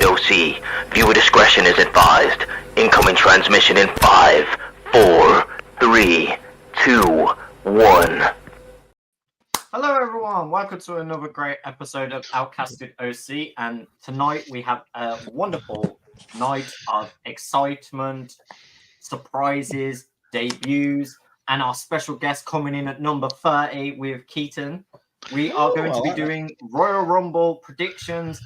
OC. Viewer discretion is advised. Incoming transmission in 5, 4, 3, 2, 1. Hello everyone, welcome to another great episode of Outcasted OC, and tonight we have a wonderful night of excitement, surprises, debuts, and our special guest coming in at number 30 with Keaton. We are going to be doing Royal Rumble predictions.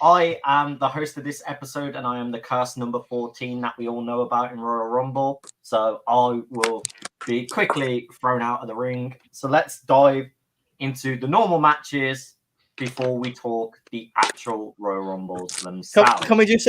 I am the host of this episode, and I am the curse number 14 that we all know about in Royal Rumble. So I will be quickly thrown out of the ring. So let's dive into the normal matches before we talk the actual Royal Rumbles themselves. Can we just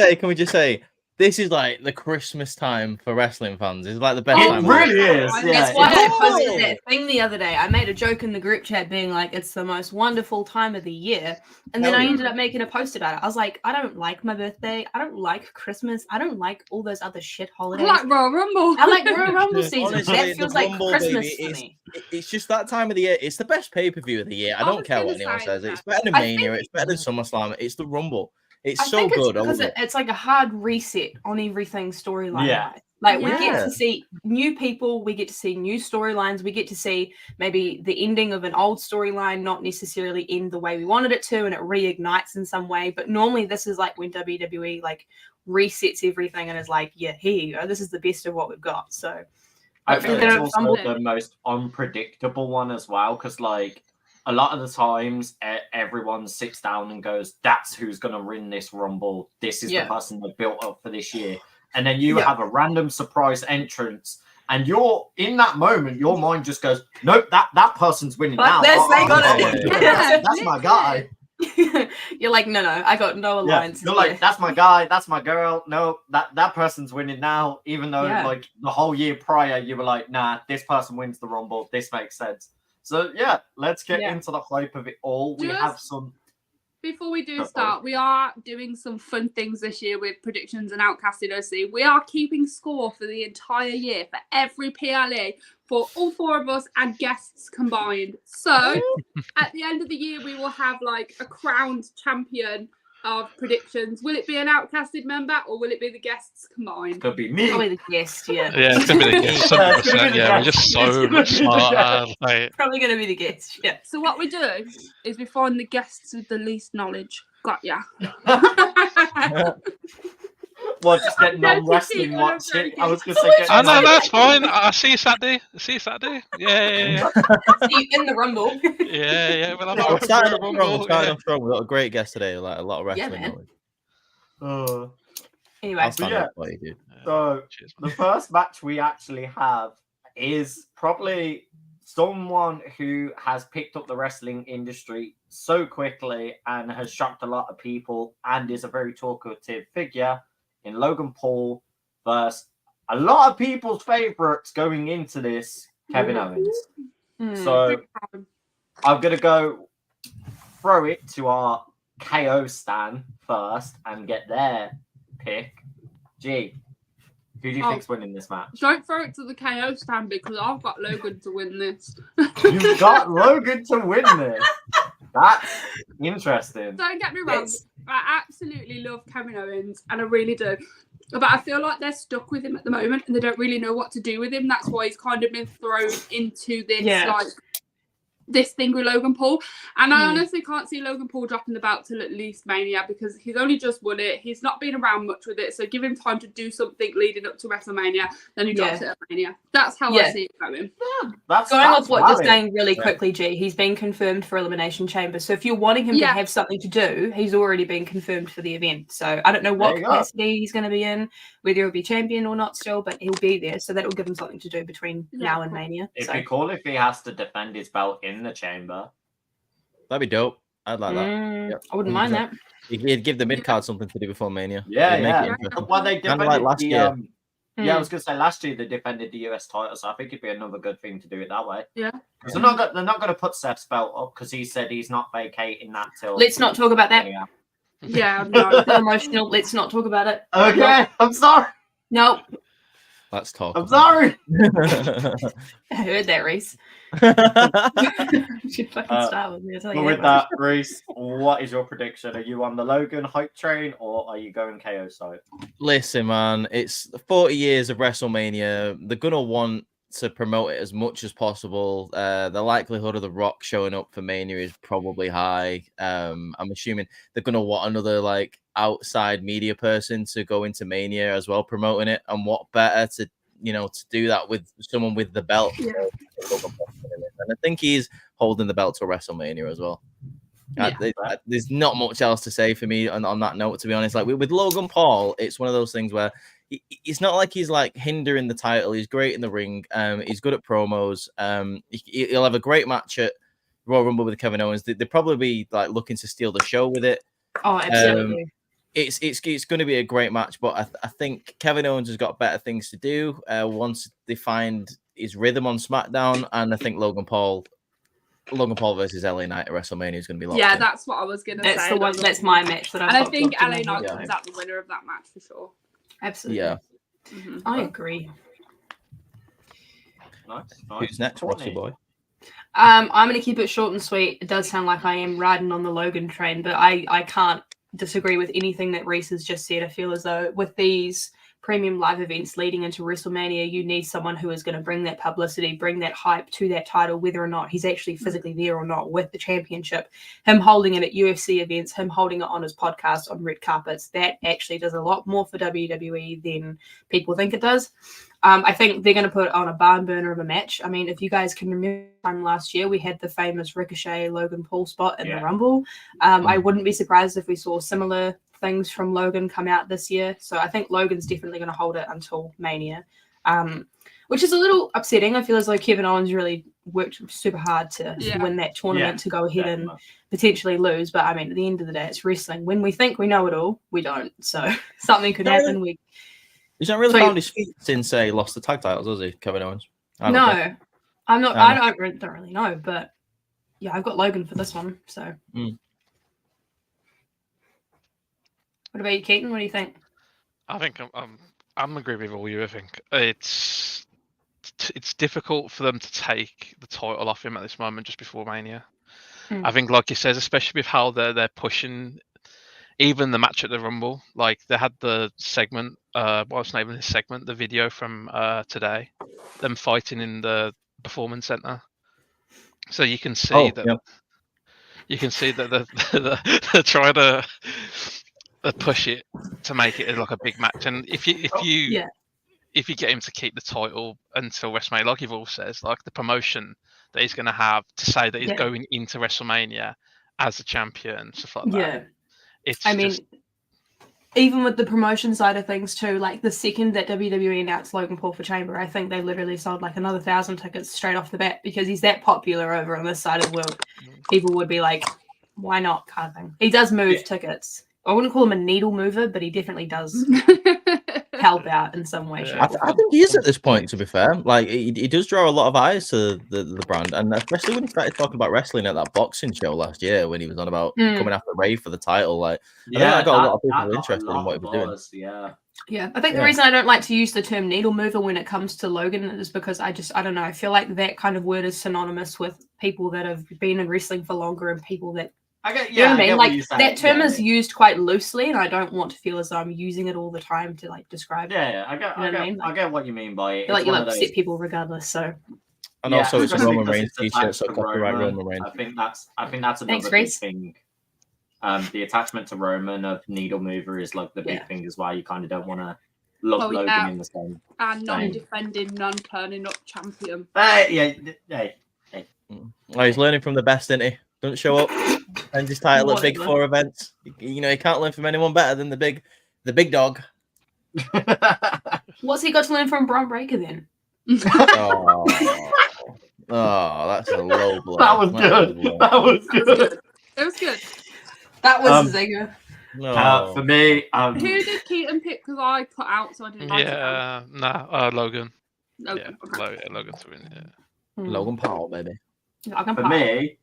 say, this is like the Christmas time for wrestling fans. It's like the best time. It really is. That's why I posted that thing the other day. I made a joke in the group chat being like, it's the most wonderful time of the year. And then I ended up making a post about it. I was like, I don't like my birthday. I don't like Christmas. I don't like all those other shit holidays. I like Royal Rumble. I like Royal Rumble season. Honestly, that feels like Rumble, Christmas baby, to me. It's just that time of the year. It's the best pay-per-view of the year. I don't care what anyone says. It's better than Mania. It's better than SummerSlam. It's the Rumble. It's so good. Because it's like a hard reset on everything storyline. Yeah. Like we get to see new people, we get to see new storylines, we get to see maybe the ending of an old storyline not necessarily end the way we wanted it to, and it reignites in some way. But normally this is like when WWE like resets everything and is like, yeah, here you go. This is the best of what we've got. So I think it's also the most unpredictable one as well, because like a lot of the times everyone sits down and goes, that's who's going to win this Rumble. This is the person they built up for this year. And then you have a random surprise entrance, and you're in that moment, your mind just goes, nope, that person's winning now. That's my guy. You're like, no, I got no alliance. You're like, that's my guy, that's my girl. No, that person's winning now, even though like the whole year prior you were like, nah, this person wins the Rumble. This makes sense. So yeah, let's get into the hype of it all. We have some. Before we do start, we are doing some fun things this year with predictions and Outcasted OC. We are keeping score for the entire year for every PLE for all four of us and guests combined. So at the end of the year, we will have like a crowned champion of predictions. Will it be an Outcasted member or will it be the guests combined? Could be me. Probably the guest, Yeah, it's going to be the guest. 100%, we're just so much smarter. Probably going to be the guest, yeah. So what we do is we find the guests with the least knowledge. Got ya. Well, just get non-wrestling watching. I was going to say... Oh, no, that's fine. I'll see you Saturday. Yeah. See you in the Rumble. Yeah. Well, I'm starting strong. We've got a great guest today. Like a lot of wrestling knowledge. Anyway. So the first match we actually have is probably someone who has picked up the wrestling industry so quickly and has shocked a lot of people and is a very talkative figure in Logan Paul versus a lot of people's favorites going into this, Kevin Owens. So I'm going to go throw it to our KO stan first and get their pick. G, who do you think's winning this match? Don't throw it to the KO stand because I've got Logan to win this. You've got Logan to win this? That's interesting. Don't get me wrong. I absolutely love Kevin Owens, and I really do. But I feel like they're stuck with him at the moment, and they don't really know what to do with him. That's why he's kind of been thrown into this this thing with Logan Paul. And I honestly can't see Logan Paul dropping the belt till at least Mania because he's only just won it. He's not been around much with it. So give him time to do something leading up to WrestleMania. Then he drops it at Mania. That's how I see it going. That's going off what you're saying really quickly, G, he's been confirmed for Elimination Chamber. So if you're wanting him to have something to do, he's already been confirmed for the event. So I don't know what capacity he's going to be in, whether he'll be champion or not still, but he'll be there. So that will give him something to do between now and Mania. It'd be cool if he has to defend his belt in the chamber. That'd be dope. I'd like that. I wouldn't mind that. He'd give the mid card something to do before Mania. Well, they defended like last year. I was going to say last year they defended the US title, so I think it'd be another good thing to do it that way. Yeah. So they're not going to put Seth's belt up because he said he's not vacating that till. Let's not talk about that. Yeah, no. Emotional. Let's not talk about it. Okay, I'm sorry. No. Let's talk. I'm sorry. I heard that, Reese. Should fucking start with me. Well, with that, Reese, what is your prediction? Are you on the Logan hype train or are you going KO side? Listen, man, it's 40 years of WrestleMania. They're gonna want to promote it as much as possible. The likelihood of The Rock showing up for Mania is probably high. I'm assuming they're gonna want another like outside media person to go into Mania as well, promoting it. And what better to to do that with someone with the belt? Yeah. And I think he's holding the belt to WrestleMania as well. There's not much else to say for me on that note, to be honest. Like with Logan Paul, it's one of those things where it's not like he's like hindering the title. He's great in the ring. He's good at promos. He'll have a great match at Royal Rumble with Kevin Owens. They'll probably be like looking to steal the show with it. Oh, absolutely. It's going to be a great match, but I think Kevin Owens has got better things to do once they find his rhythm on SmackDown, and I think Logan Paul versus LA Knight at WrestleMania is going to be locked in. That's what I was going to say. That's the one. That's my match that I think LA Knight comes out the winner of that match for sure. Absolutely. Yeah. Mm-hmm. I agree. Nice. Who's next, Roxy boy? I'm going to keep it short and sweet. It does sound like I am riding on the Logan train, but I can't disagree with anything that Reese has just said. I feel as though with these premium live events leading into WrestleMania, you need someone who is going to bring that publicity, bring that hype to that title, whether or not he's actually physically there or not with the championship. Him holding it at UFC events, him holding it on his podcast, on red carpets, that actually does a lot more for WWE than people think it does. I think they're going to put on a barn burner of a match. I mean, if you guys can remember last year, we had the famous Ricochet Logan Paul spot in the Rumble. I wouldn't be surprised if we saw similar things from Logan come out this year. So I think Logan's definitely going to hold it until Mania, which is a little upsetting. I feel as though Kevin Owens really worked super hard to win that tournament to go ahead and potentially lose. But I mean, at the end of the day, it's wrestling. When we think we know it all, we don't. So something could happen. He's not really found his feet since he lost the tag titles, has he, Kevin Owens? No, I'm not. I don't really know, but yeah, I've got Logan for this one. So, What about you, Keaton? What do you think? I think I'm agreeing with all you. I think it's difficult for them to take the title off him at this moment, just before Mania. I think, like he says, especially with how they're pushing. Even the match at the Rumble, like they had the segment, what's the name of this segment? The video from today, them fighting in the Performance Center. So you can see you can see that they're trying to push it to make it like a big match. And if you get him to keep the title until WrestleMania, like Yvonne says, like the promotion that he's going to have to say that he's going into WrestleMania as a champion, stuff like that. Yeah. Even with the promotion side of things too, like the second that WWE announced Logan Paul for Chamber, I think they literally sold like another 1,000 tickets straight off the bat because he's that popular over on this side of the world. People would be like, why not, kind of thing. He does move tickets. I wouldn't call him a needle mover, but he definitely does help out in some way. I think he is at this point, to be fair. Like, he does draw a lot of eyes to the brand, and especially when he started talking about wrestling at that boxing show last year when he was on about coming after Ray for the title. Like, I think I got a lot of people interested in what he was doing. Yeah, I think the reason I don't like to use the term needle mover when it comes to Logan is because I don't know. I feel like that kind of word is synonymous with people that have been in wrestling for longer and people that you know what I mean? Like that term is used quite loosely, and I don't want to feel as though I'm using it all the time to like describe it. I get what you mean by it. Like you'll upset people regardless. So, and also it's a Roman Reigns t-shirt, so copyright Roman Reigns. I think that's another big thing. The attachment to Roman of needle mover is like the big thing as well. You kind of don't want to look Logan in the same. And non-defending, non-turning up champion. Hey. Oh, he's learning from the best, isn't he? Don't show up and his title at Big Four events. You know, he can't learn from anyone better than the big dog. What's he got to learn from Braun Breaker then? Oh, that's a low blow. That was good. That was good. It was good. That was Zinger. No. For me, who did Keaton pick? Because I put out, so I didn't. Logan. Logan. Logan to win. Yeah. Logan Paul, baby. For me,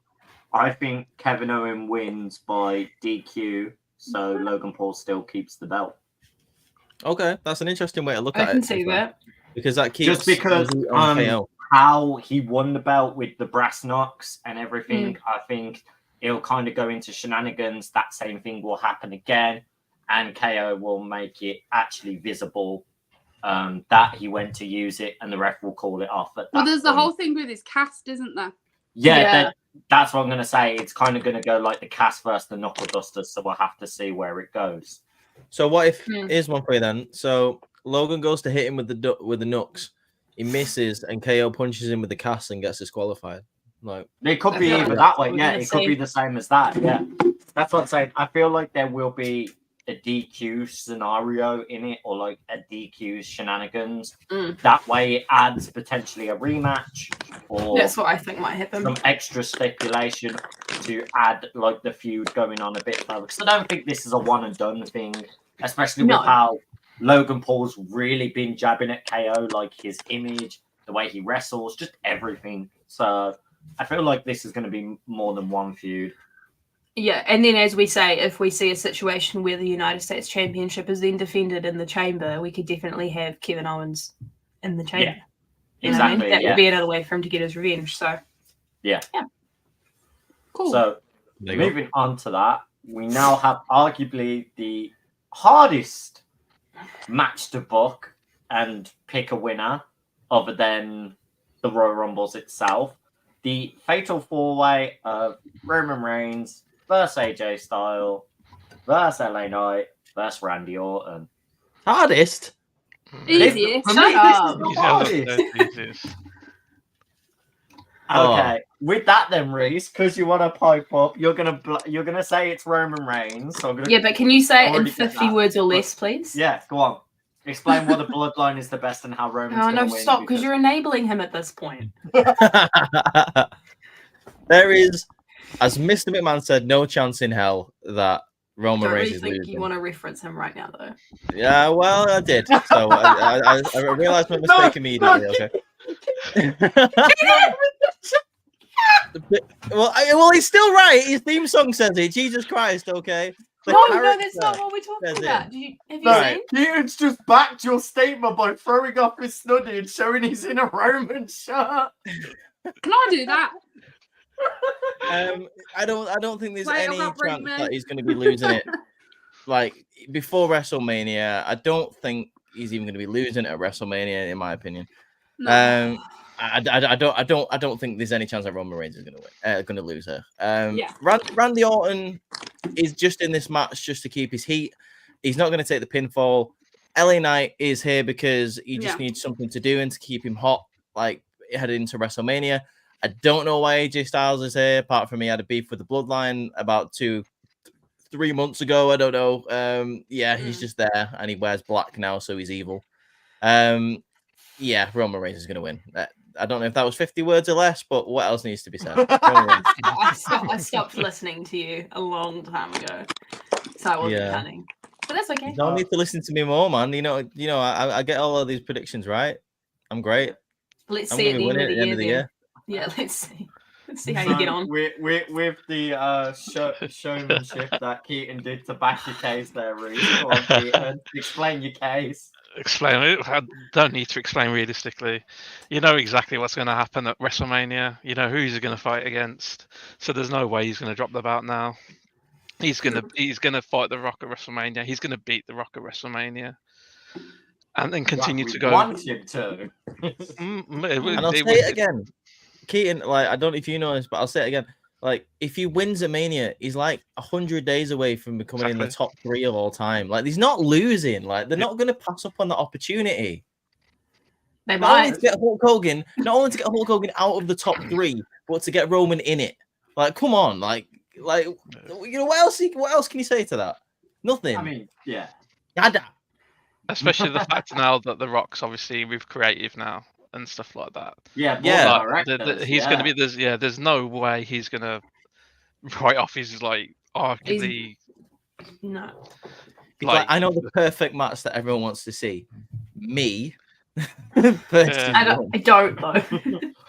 I think Kevin Owens wins by DQ, so Logan Paul still keeps the belt. Okay, that's an interesting way to look at it. I can see that. because that keeps just because the heat on KO. how he won the belt with the brass knocks and everything. I think it'll kind of go into shenanigans. That same thing will happen again, and KO will make it actually visible that he went to use it, and the ref will call it off. Well, there's the whole thing with his cast, isn't there? Yeah. That's what I'm going to say. It's kind of going to go like the cast versus the knuckle dusters, so we'll have to see where it goes. So what if here's one for you then? So Logan goes to hit him with the knucks, he misses, and KO punches him with the cast and gets disqualified. Like it could be either that way. Yeah, it could be the same as that. Yeah, that's what I'm saying. I feel like there will be a DQ scenario in it, or like a DQ shenanigans. That way, it adds potentially a rematch, or that's what I think might happen. Some extra stipulation to add like the feud going on a bit further. Because I don't think this is a one and done thing, especially with how Logan Paul's really been jabbing at KO, like his image, the way he wrestles, just everything. So I feel like this is going to be more than one feud. Yeah, and then as we say, if we see a situation where the United States Championship is then defended in the chamber, we could definitely have Kevin Owens in the chamber. Yeah, exactly. That would be another way for him to get his revenge. So, yeah. Cool. So, moving on to that, we now have arguably the hardest match to book and pick a winner other than the Royal Rumbles itself. The fatal four-way of Roman Reigns versus AJ Styles versus LA Knight versus Randy Orton. Hardest? Easiest. Shut up. Okay, with that then, Reese, because you want to pipe up, you're gonna say it's Roman Reigns. So but can you say it in 50 words or less, please? Yeah, go on. Explain why the bloodline is the best and how Roman's going to win. Stop, because you're enabling him at this point. There is, as Mr. McMahon said, no chance in hell that Roman Reigns is losing. I think you want to reference him right now, though. Yeah, well, I did. So I realized my mistake immediately. Okay. Well, he's still right. His theme song says it. Jesus Christ. Okay. No, that's not what we're talking about. Have you seen? Keaton's just backed your statement by throwing off his snuddy and showing he's in a Roman shirt. Can I do that? I don't think there's any chance that he's going to be losing it. Like before WrestleMania, I don't think he's even going to be losing at WrestleMania, in my opinion. No. I don't think there's any chance that Roman Reigns is going to lose her. Randy Orton is just in this match just to keep his heat. He's not going to take the pinfall. LA Knight is here because he just needs something to do and to keep him hot, like headed into WrestleMania. I don't know why AJ Styles is here, apart from he had a beef with the Bloodline about 2-3 months ago. I don't know. He's just there and he wears black now, so he's evil. Roman Reigns is going to win. I don't know if that was 50 words or less, but what else needs to be said? I stopped listening to you a long time ago, so I wasn't cunning. But that's okay. You don't need to listen to me more, man. You know, I get all of these predictions right. I'm great. Let's see at the end of the year. Yeah, let's see. Let's see how you get on. With the showmanship that Keaton did to back your case there, Reese. Explain your case. Explain it. I don't need to explain realistically. You know exactly what's going to happen at WrestleMania. You know who he's going to fight against. So there's no way he's going to drop the belt now. He's going to fight The Rock at WrestleMania. He's going to beat The Rock at WrestleMania, and then continue to go. Want him to. And I'll say it again, Keaton. Like I don't know if you know this, but I'll say it again. Like, if he wins at Mania, he's like 100 days away from becoming in the top 3 of all time. Like, he's not losing. Like, they're not going to pass up on the opportunity. They not only to get Hulk Hogan out of the top 3, but to get Roman in it. Like, come on. Like, you know, what else can you say to that? Nothing. I mean, yeah. Nada. Especially the fact now that The Rock's obviously with creative now. And stuff like that. He's going to be there's no way he's going to write off his arguably. No. Like, I know the perfect match that everyone wants to see. Me. I don't though.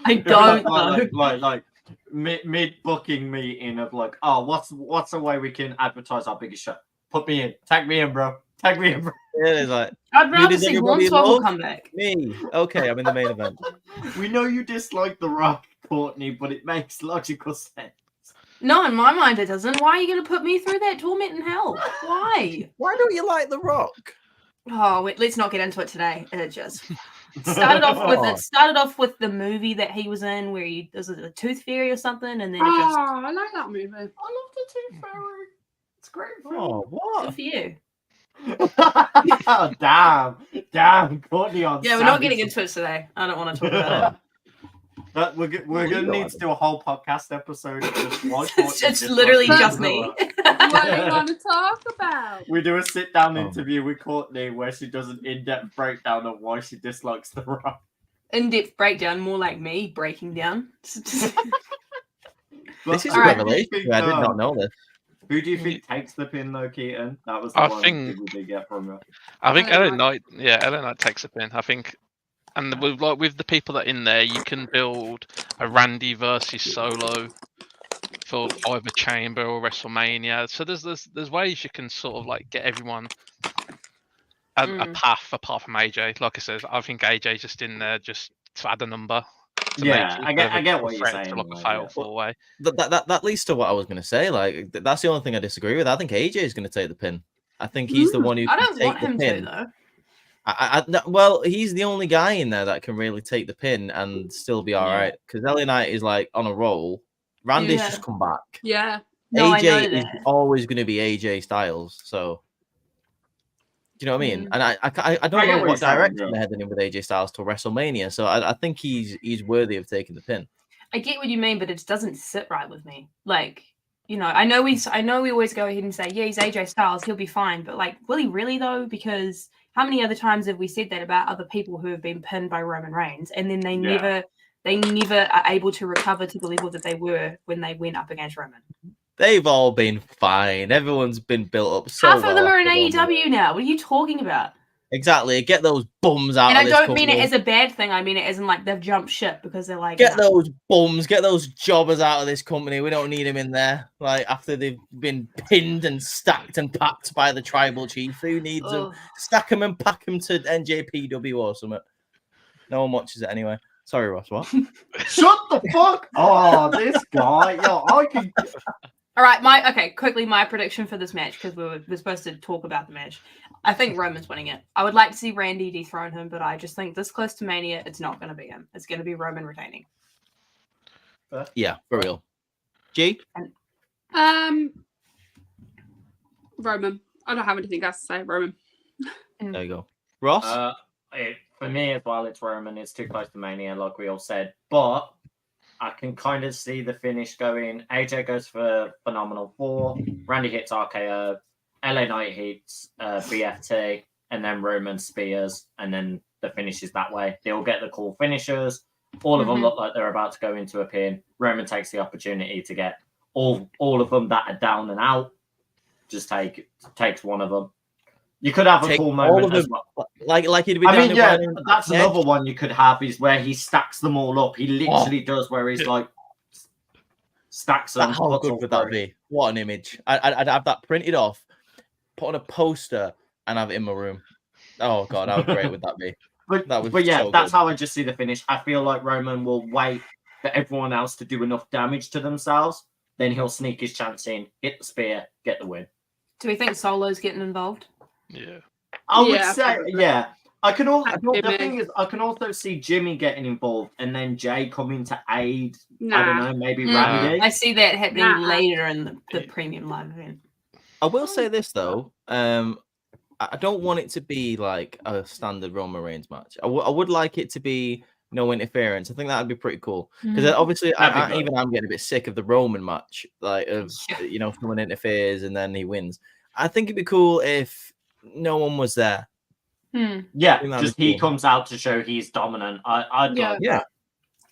I don't though. Like mid booking meeting of like, what's a way we can advertise our biggest show? Put me in. Tag me in, bro. Tag me in. Yeah, it's like, I'd who rather does see everybody Hornswoggle love? come back. Me. Okay, I'm in the main event. We know you dislike The Rock, Courtney, but it makes logical sense. No, in my mind it doesn't. Why are you going to put me through that torment in hell? Why? Why don't you like The Rock? Oh, wait, let's not get into it today. It just started off with the movie that he was in, where he was a Tooth Fairy or something, and then it just. Oh, I like that movie. I love the Tooth Fairy. It's a great film. Oh, what? Good for you. damn, Courtney on. Yeah, we're not getting into it today. I don't want to talk about it. But we're gonna need to do a whole podcast episode of just one. It's literally just me. What do you want to talk about? We do a sit-down interview with Courtney where she does an in-depth breakdown of why she dislikes The Rock. In-depth breakdown, more like me breaking down. This is a Alright. revelation. I did not know this. Who do you think takes the pin though, Keaton? That was the I one think- we did get from her. I think LA LA Knight, LA Knight takes a pin. I think, and with the people that are in there, you can build a Randy versus Solo for either Chamber or WrestleMania. So there's ways you can sort of like get everyone a path apart from AJ. Like I said, I think AJ's just in there just to add a number. Yeah, I get what you're saying. To like a like, fatal yeah. four-way. That leads to what I was going to say. Like, that's the only thing I disagree with. I think AJ is going to take the pin. I think he's the one who I can don't take want the him pin. to, though. Well, he's the only guy in there that can really take the pin and still be all Yeah. right. Because LA Knight is like on a roll. Randy's Yeah. just come back. Yeah. No, I know AJ is that. always going to be AJ Styles. So, do you know what I mean? Mm. And I don't I get know what you're what saying, direction yeah. they're heading in with AJ Styles till WrestleMania. So I think he's worthy of taking the pin. I get what you mean, but it doesn't sit right with me. Like, you know, I know we always go ahead and say, yeah, he's AJ Styles, he'll be fine. But like, will he really though? Because how many other times have we said that about other people who have been pinned by Roman Reigns, and then they never are able to recover to the level that they were when they went up against Roman? They've all been fine. Everyone's been built up so Half of them well are in after Roman. AEW now. What are you talking about? Exactly. Get those bums out And of I this don't mean it company. as a bad thing. I mean it as in like they've jumped ship because they're like, Get nah. those bums, get those jobbers out of this company. We don't need them in there. Like after they've been pinned and stacked and packed by the tribal chief, who needs them? Ugh. Stack them and pack them to NJPW or something. No one watches it anyway. Sorry, Ross. What? Shut the fuck! Oh, this guy. Yo, I can. All right, quickly my prediction for this match because we're supposed to talk about the match. I think Roman's winning it. I would like to see Randy dethrone him, but I just think this close to Mania, it's not going to be him. It's going to be Roman retaining. Yeah, for real. G? Roman. I don't have anything else to say. Roman. There you go. Ross? For me as well, it's Roman. It's too close to Mania, like we all said. But I can kind of see the finish going. AJ goes for Phenomenal 4. Randy hits RKO. LA Knight hits BFT. And then Roman spears. And then the finish is that way. They'll get the cool finishers. All of them look like they're about to go into a pin. Roman takes the opportunity to get all of them that are down and out. Just takes one of them. You could have a cool moment as well. Like he'd be I down mean, yeah, in that's Edge. another one you could have is where he stacks them all up. He literally does where he's like stacks them. How puts good all would that through. be? What an image. I'd have that printed off, put on a poster, and have it in my room. Oh, God, how great would that be? But yeah, so that's good. how I just see the finish. I feel like Roman will wait for everyone else to do enough damage to themselves. Then he'll sneak his chance in, hit the spear, get the win. Do we think Solo's getting involved? Yeah. I would Yeah, say, probably. yeah. I can also Jimmy. the thing is, I can also see Jimmy getting involved and then Jay coming to aid. I don't Nah. know, maybe Mm, Randy. I see that happening Nah. later in the premium live event. I will say this, though. I don't want it to be like a standard Roman Reigns match. I would like it to be no interference. I think that would be pretty cool. Because obviously, That'd be good. even I'm getting a bit sick of the Roman match. Like, of Yeah. someone interferes and then he wins. I think it'd be cool if no one was there. Yeah, think that'd just be he cool. comes out to show he's dominant. I'd Yeah. like Yeah. that.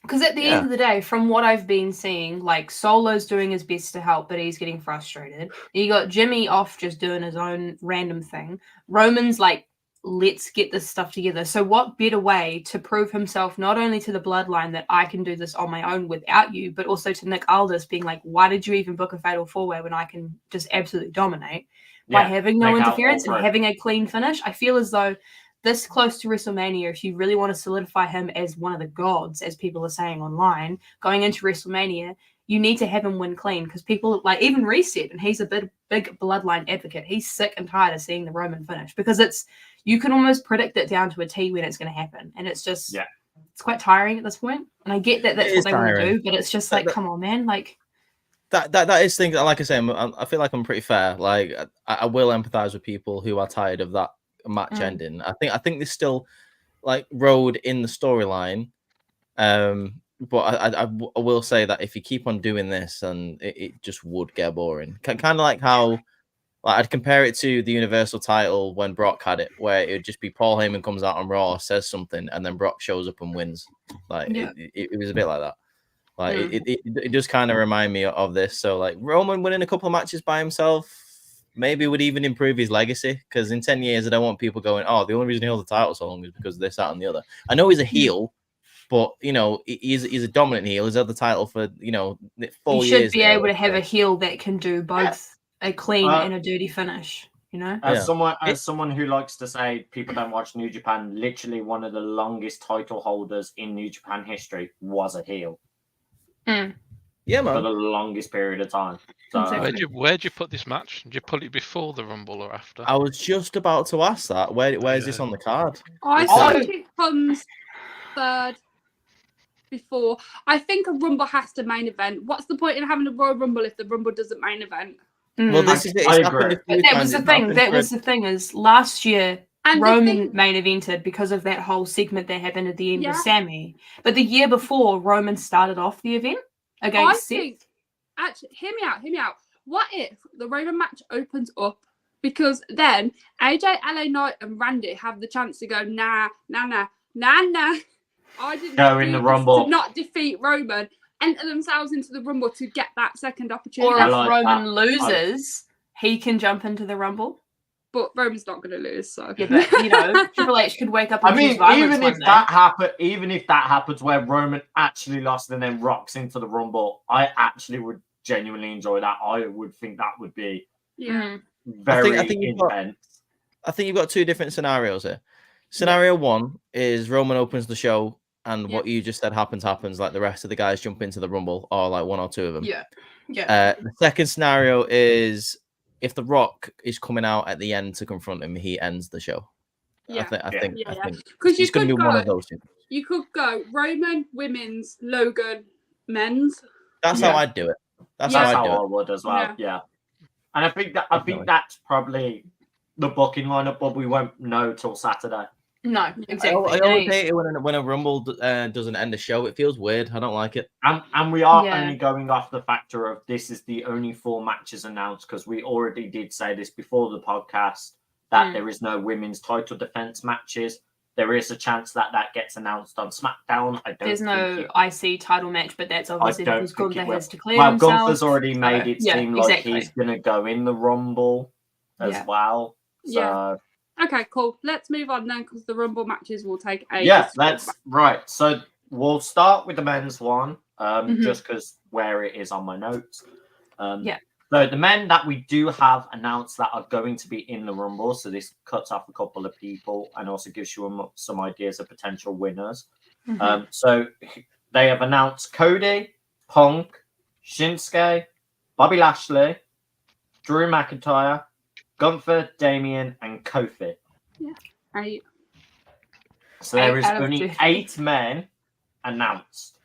Because at the end of the day, from what I've been seeing, like Solo's doing his best to help, but he's getting frustrated. You got Jimmy off just doing his own random thing. Roman's like, let's get this stuff together. So what better way to prove himself not only to the bloodline that I can do this on my own without you, but also to Nick Aldis being like, why did you even book a fatal four-way when I can just absolutely dominate? by having no make out interference all and three. having a clean finish. I feel as though this close to WrestleMania, if you really want to solidify him as one of the gods, as people are saying online, going into WrestleMania, you need to have him win clean, because people like even Reset, and he's a big bloodline advocate. He's sick and tired of seeing the Roman finish, because you can almost predict it down to a T when it's going to happen, and it's just it's quite tiring at this point. And I get that that's what they want to do, but it's just like, come on, man, like. That is things. Like I say, I feel like I'm pretty fair. Like I will empathize with people who are tired of that match ending. I think there's still like road in the storyline, but I will say that if you keep on doing this, and it just would get boring. Kind of like how I'd compare it to the Universal title when Brock had it, where it would just be Paul Heyman comes out on Raw, says something, and then Brock shows up and wins. Like it was a bit like that. Like it does kind of remind me of this. So like Roman winning a couple of matches by himself maybe would even improve his legacy, because in 10 years I don't want people going, oh, the only reason he held the title so long is because of this, that, and the other. I know he's a heel, but you know he's a dominant heel. He's had the title for 4 years. You should be able to have a heel that can do both a clean and a dirty finish. You know, as someone who likes to say people don't watch New Japan, literally one of the longest title holders in New Japan history was a heel. Yeah, man. For the longest period of time. So, where'd you put this match? Did you put it before the Rumble or after? I was just about to ask that. Where is this on the card? I think it comes third before. I think a Rumble has to main event. What's the point in having a Royal Rumble if the Rumble doesn't main event? Well, this is it. I agree. But that was the thing. That was the thing is last year and Roman main evented because of that whole segment that happened at the end with Sammy. But the year before, Roman started off the event against Seth. Actually, hear me out. What if the Roman match opens up? Because then AJ, LA Knight, and Randy have the chance to go, nah. I didn't go in the Rumble. To not defeat Roman, enter themselves into the Rumble to get that second opportunity. Or if Roman loses, he can jump into the Rumble. But Roman's not going to lose, so yeah. But Triple H could wake up. And even if that happens, where Roman actually lost and then rocks into the Rumble, I actually would genuinely enjoy that. I would think that would be very intense. I think you've got two different scenarios here. Scenario one is Roman opens the show, and what you just said happens. Like the rest of the guys jump into the Rumble, or like one or two of them. Yeah. The second scenario is, if The Rock is coming out at the end to confront him, he ends the show. I think because he's going to be one of those two. You could go Roman women's, Logan men's. That's how I'd do it. That's how I would as well. Yeah. And I think that's probably the booking lineup, but we won't know till Saturday. No, exactly. I always hate it when a Rumble doesn't end a show. It feels weird. I don't like it. And we are only going off the factor of this is the only 4 matches announced, because we already did say this before the podcast that there is no women's title defense matches. There is a chance that gets announced on SmackDown. There's no IC title match, but that's obviously because Gunther has declared himself. Well, Gunther's already made it seem like he's going to go in the Rumble as well. So. Okay, cool. Let's move on then, because the Rumble matches will take ages. Yeah, that's right. So we'll start with the men's one, just because where it is on my notes. So the men that we do have announced that are going to be in the Rumble, so this cuts off a couple of people and also gives you some ideas of potential winners. So they have announced Cody, Punk, Shinsuke, Bobby Lashley, Drew McIntyre, Gunther, Damian, and Kofi. Yeah. 8. So there is only 8 men announced.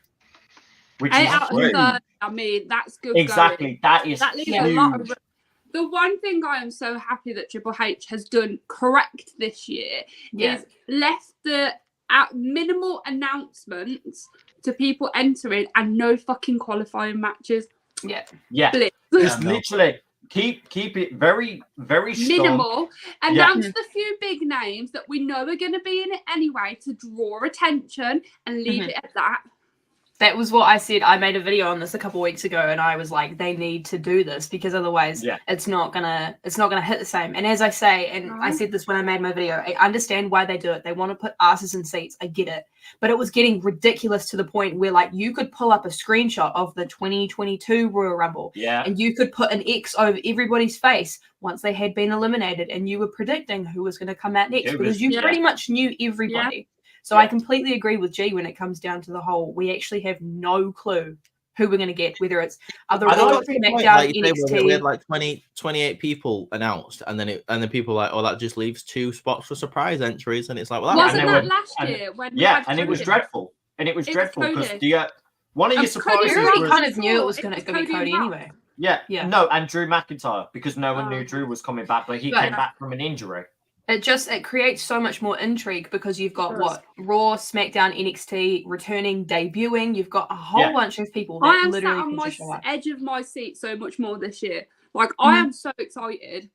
Which 8 is out of 30. I mean, that's good. Exactly. Going. That is huge. A lot of... The one thing I am so happy that Triple H has done correct this year is left the minimal announcements to people entering and no fucking qualifying matches. Yeah. Just literally keep it very, very minimal. Announce the few big names that we know are going to be in it anyway to draw attention and leave it at that. That was what I said. I made a video on this a couple of weeks ago, and I was like, they need to do this because otherwise, it's not gonna hit the same. And as I say, and I said this when I made my video, I understand why they do it. They want to put asses in seats. I get it, but it was getting ridiculous to the point where like you could pull up a screenshot of the 2022 Royal Rumble, and you could put an X over everybody's face once they had been eliminated, and you were predicting who was going to come out next because you pretty much knew everybody. So I completely agree with G when it comes down to the whole, we actually have no clue who we're going to get, whether it's other Raw, SmackDown, NXT. We had like 28 people announced, and then people were like, oh, that just leaves 2 spots for surprise entries, and it's like, well, wasn't that last year? When and it was dreadful. And it was dreadful because one of your surprises was... kind of knew it was going to be Cody anyway. Yeah. No, and Drew McIntyre, because no one knew Drew was coming back, but he came back from an injury. It creates so much more intrigue because you've got Raw, SmackDown, NXT returning, debuting. You've got a whole bunch of people that literally on my edge of my seat so much more this year. Like I am so excited.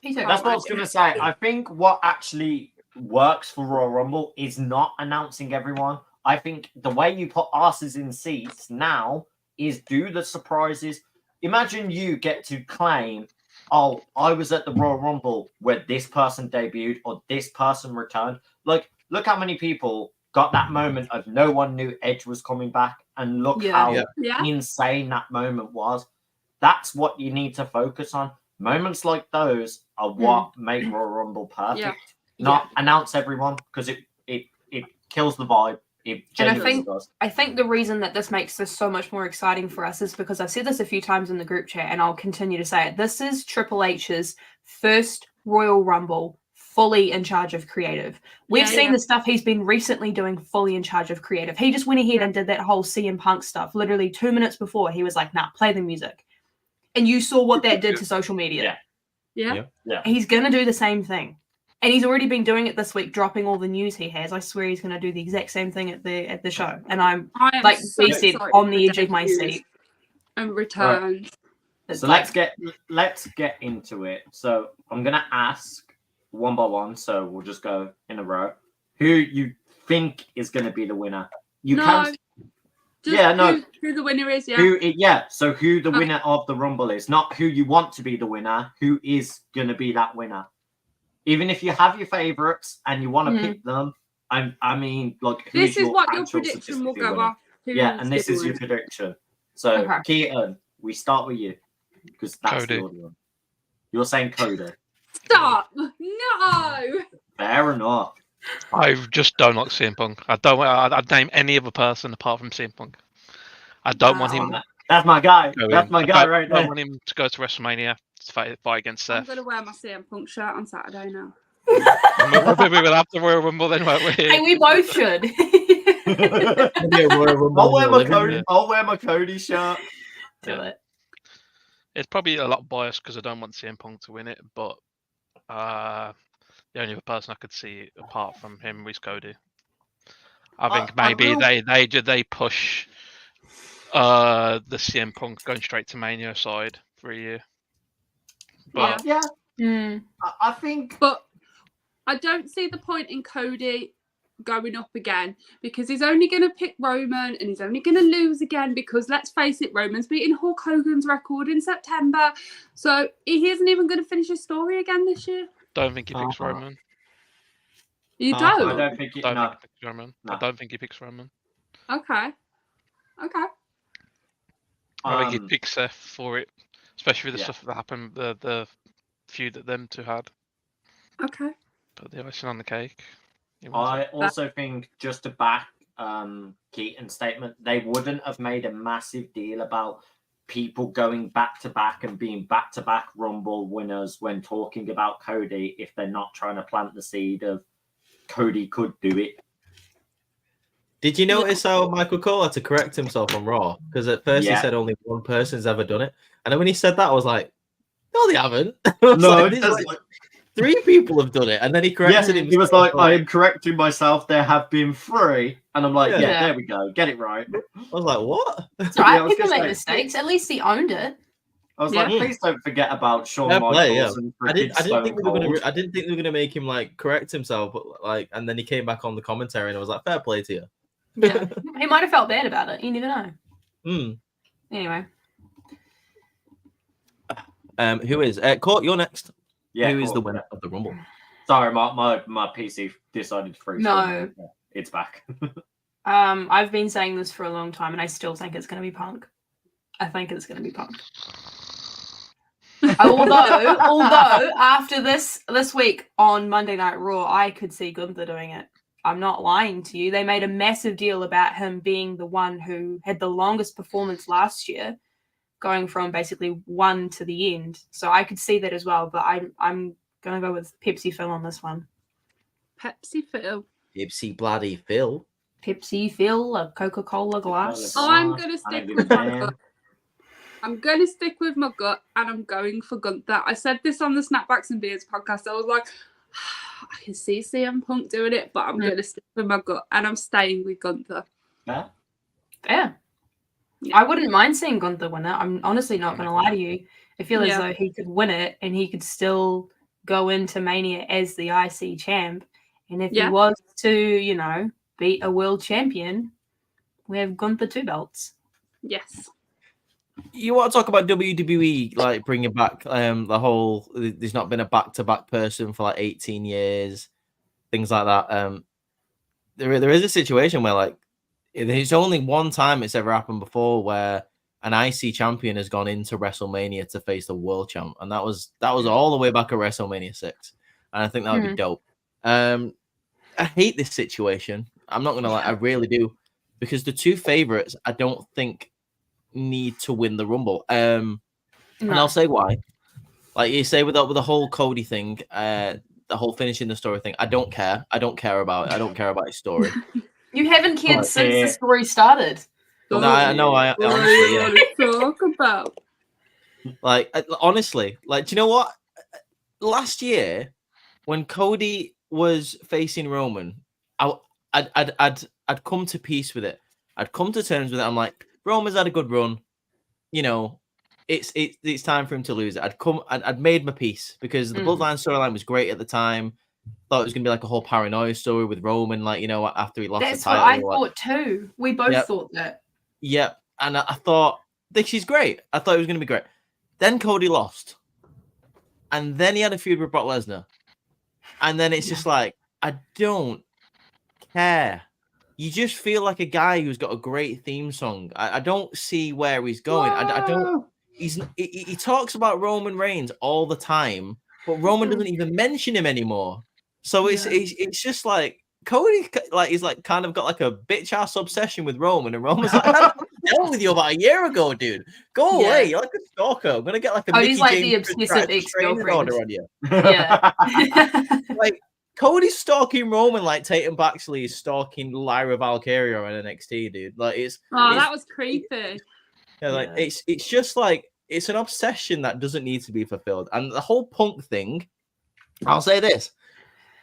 That's what I was gonna say. I think what actually works for Royal Rumble is not announcing everyone. I think the way you put asses in seats now is do the surprises. Imagine you get to claim, oh, I was at the Royal Rumble where this person debuted or this person returned. Like, look how many people got that moment of no one knew Edge was coming back, and look how insane that moment was. That's what you need to focus on. Moments like those are what make Royal Rumble perfect. Not announce everyone, because it kills the vibe. I think the reason that this makes this so much more exciting for us is because I've said this a few times in the group chat, and I'll continue to say it. This is Triple H's first Royal Rumble fully in charge of creative. We've seen the stuff he's been recently doing fully in charge of creative. He just went ahead and did that whole CM Punk stuff literally 2 minutes before. He was like, nah, play the music. And you saw what that did to social media. Yeah. He's going to do the same thing. And he's already been doing it this week, dropping all the news he has. I swear he's going to do the exact same thing at the show. And I'm like so said, on the edge of my seat. And returns. Right. So let's get into it. So I'm going to ask one by one. So we'll just go in a row. Who you think is going to be the winner? Who the winner is. So who the winner of the Rumble is, not who you want to be the winner. Who is going to be that winner? Even if you have your favorites and you want to pick them, I mean, like, this is what your prediction will go off. And this is your prediction. So, Keaton, we start with you because that's the order. You're saying Cody. Stop! No. Fair enough. I just don't like CM Punk. I'd name any other person apart from CM Punk. I don't want him. That's my guy. That's my guy right there. I don't want him to go to WrestleMania to fight against Seth. I'm going to wear my CM Punk shirt on Saturday now. We will have the Royal Rumble then, won't we? Hey, we both should. I'll wear my Cody shirt. Do it. It's probably a lot biased because I don't want CM Punk to win it, but the only other person I could see apart from him is Cody. I think maybe they push the CM Punk going straight to Mania side for a year. But I think, but I don't see the point in Cody going up again because he's only going to pick Roman and he's only going to lose again because let's face it, Roman's beating Hulk Hogan's record in September, so he isn't even going to finish his story again this year. Don't think he picks Roman. You don't? I don't think he picks Roman. No. I don't think he picks Roman. Okay. I think he picks Seth for it, especially with the stuff that happened, the feud that them two had. Okay. But the icing on the cake. I also think, just to back Keaton's statement, they wouldn't have made a massive deal about people going back to back and being back to back Rumble winners when talking about Cody if they're not trying to plant the seed of Cody could do it. Did you notice how Michael Cole had to correct himself on Raw? Because at first he said only one person's ever done it. And then when he said that, I was like, no, they haven't. Like, 3 people have done it. And then he corrected himself. He was like, I am correcting myself. There have been 3. And I'm like, there we go. Get it right. I was like, what? It's all right. People make mistakes. At least he owned it. I was like, please don't forget about Shawn Michaels. I didn't think they were gonna make him like correct himself, but like, and then he came back on the commentary, and I was like, fair play to you. Yeah, he might have felt bad about it. You never know. Anyway, who is Court? You're next. Yeah, who is the Court, winner of the Rumble? Sorry, my PC decided to freeze. No. It's back. I've been saying this for a long time, and I still think it's going to be Punk. I think it's going to be Punk. although after this week on Monday Night Raw, I could see Gunther doing it. I'm not lying to you. They made a massive deal about him being the one who had the longest performance last year, going from basically one to the end. So I could see that as well. But I'm going to go with Pepsi Phil on this one. Pepsi Phil. Pepsi bloody Phil. Pepsi Phil, a Coca-Cola glass. I'm going to stick with my gut. I'm going to stick with my gut, and I'm going for Gunther. I said this on the Snapbacks and Beers podcast. I was like, I can see CM Punk doing it, but I'm going to stick with my gut, and I'm staying with Gunther. Yeah. Yeah. I wouldn't mind seeing Gunther win it. I'm honestly not going to lie to you. I feel as though he could win it, and he could still go into Mania as the IC champ. And if he was to, beat a world champion, we have Gunther 2 belts. Yes. You want to talk about WWE, like bringing back the whole, there's not been a back-to-back person for like 18 years, things like that. There is a situation where like, there's only one time it's ever happened before where an IC champion has gone into WrestleMania to face the world champ. And that was all the way back at WrestleMania 6. And I think that would be dope. I hate this situation. I'm not going to lie. I really do. Because the 2 favorites, I don't think need to win the Rumble. And I'll say why. Like you say with the whole Cody thing, the whole finishing the story thing, I don't care. I don't care about it. I don't care about his story. You haven't cared since the story started. No, I honestly, talk about. Like honestly, like, do you know what? Last year, when Cody was facing Roman, I'd come to peace with it. I'd come to terms with it. I'm like, Roman's had a good run. It's time for him to lose it. I'd made my peace because the Bloodline storyline was great at the time. Thought it was gonna be like a whole paranoia story with Roman, like, after he lost the title. That's what I thought too. We both thought that. Yep. And I thought, this is great. I thought it was gonna be great. Then Cody lost. And then he had a feud with Brock Lesnar. And then it's just like, I don't care. You just feel like a guy who's got a great theme song. I don't see where he's going. I don't. He talks about Roman Reigns all the time, but Roman doesn't even mention him anymore. So it's just like Cody, like he's like kind of got like a bitch ass obsession with Roman, and Roman's like, I dealt with you about a year ago, dude. Go away. You're like a stalker. I'm gonna get like a Mickey like James the obsessive ex-girlfriend order on you. Yeah. Like Cody's stalking Roman like Tatum Baxley is stalking Lyra Valkyria on NXT, dude. Like that was creepy. It's just like it's an obsession that doesn't need to be fulfilled. And the whole Punk thing, I'll say this: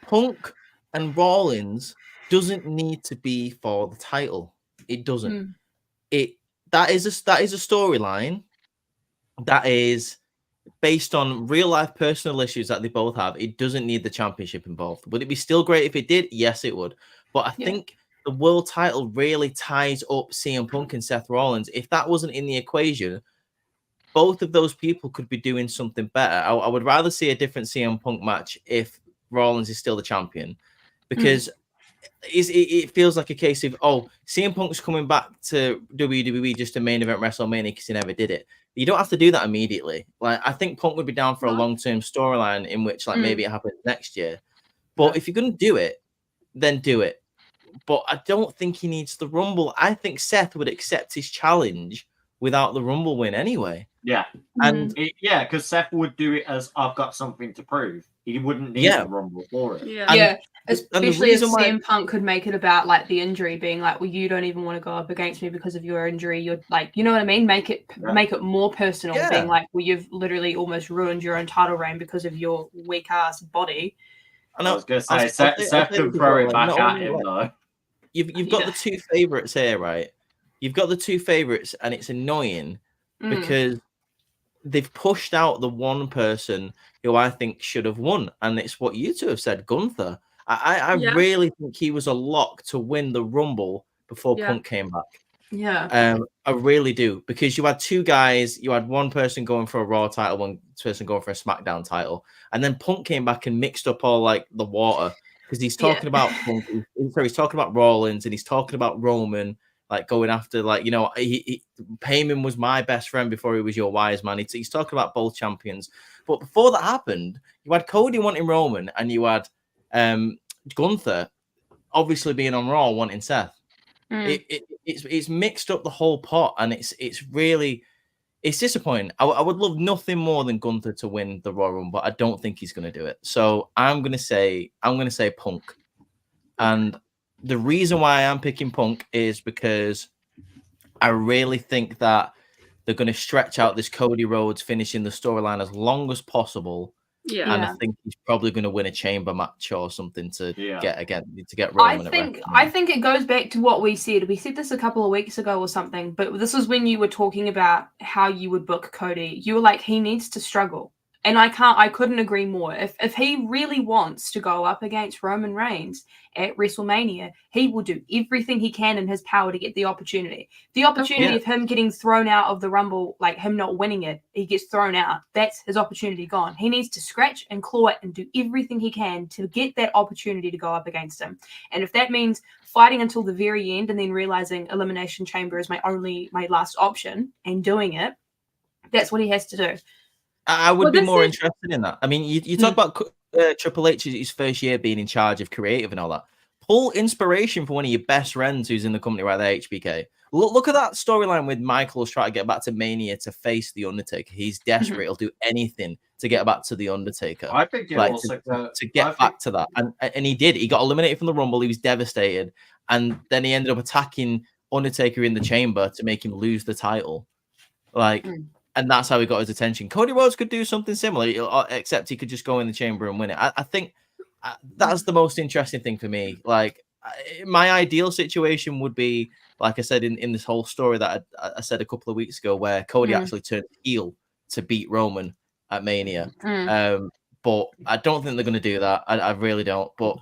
Punk and Rollins doesn't need to be for the title. It doesn't. That is a storyline that is based on real life personal issues that they both have. It doesn't need the championship involved. Would it be still great if it did? Yes, it would. But I think the world title really ties up CM Punk and Seth Rollins. If that wasn't in the equation, both of those people could be doing something better. I would rather see a different CM Punk match if Rollins is still the champion, because it feels like a case of, CM Punk's coming back to WWE just to main event WrestleMania because he never did it. You don't have to do that immediately. Like, I think Punk would be down for a long-term storyline in which, like, maybe it happens next year. But if you're going to do it, then do it. But I don't think he needs the Rumble. I think Seth would accept his challenge without the Rumble win anyway. Yeah. And because Seth would do it as, I've got something to prove. He wouldn't need the Rumble for it. Yeah. Especially if CM Punk could make it about like the injury, being like, well, you don't even want to go up against me because of your injury. You're like, you know what I mean? Make it more personal, being like, well, you've literally almost ruined your own title reign because of your weak ass body. I was going to say, Seth could throw it back at him though. You've got the 2 favorites here, right? You've got the 2 favorites, and it's annoying because they've pushed out the one person who I think should have won, and it's what you two have said, Gunther. I really think he was a lock to win the Rumble before Yeah. Punk came back. Yeah. I really do, because you had two guys. You had one person going for a Raw title, one person going for a SmackDown title, and then Punk came back and mixed up all like the water, because he's talking about Punk. He's talking about Rollins, and he's talking about Roman, like going after, like, you know, Payman was my best friend before he was your wise man. He's talking about both champions, but before that happened, you had Cody wanting Roman, and you had Gunther obviously being on Raw wanting Seth. It's mixed up the whole pot, and it's really disappointing. I would love nothing more than Gunther to win the Royal Rumble, but I don't think he's going to do it. So I'm gonna say Punk, and the reason why I am picking Punk is because I really think that they're going to stretch out this Cody Rhodes finishing the storyline as long as possible. Yeah. And I think he's probably going to win a chamber match or something to get Roman. I think it goes back to what we said. We said this a couple of weeks ago or something, but this was when you were talking about how you would book Cody. You were like, he needs to struggle. And I couldn't agree more. If he really wants to go up against Roman Reigns at WrestleMania, he will do everything he can in his power to get the opportunity. The opportunity of him getting thrown out of the Rumble, like him not winning it, he gets thrown out. That's his opportunity gone. He needs to scratch and claw it and do everything he can to get that opportunity to go up against him. And if that means fighting until the very end and then realizing Elimination Chamber is my last option and doing it, that's what he has to do. I would be more interested in that. I mean, you talk about Triple H's first year being in charge of creative and all that. Pull inspiration from one of your best friends who's in the company right there, HBK. Look at that storyline with Michaels trying to get back to Mania to face The Undertaker. He's desperate. He'll do anything to get back to The Undertaker. I think to get back to that. And he did. He got eliminated from the Rumble. He was devastated. And then he ended up attacking Undertaker in the chamber to make him lose the title. And that's how he got his attention. Cody Rhodes could do something similar, except he could just go in the chamber and win it. I think that's the most interesting thing for me. Like, my ideal situation would be, like I said in this whole story that I said a couple of weeks ago, where Cody actually turned heel to beat Roman at Mania. But I don't think they're going to do that. I really don't. But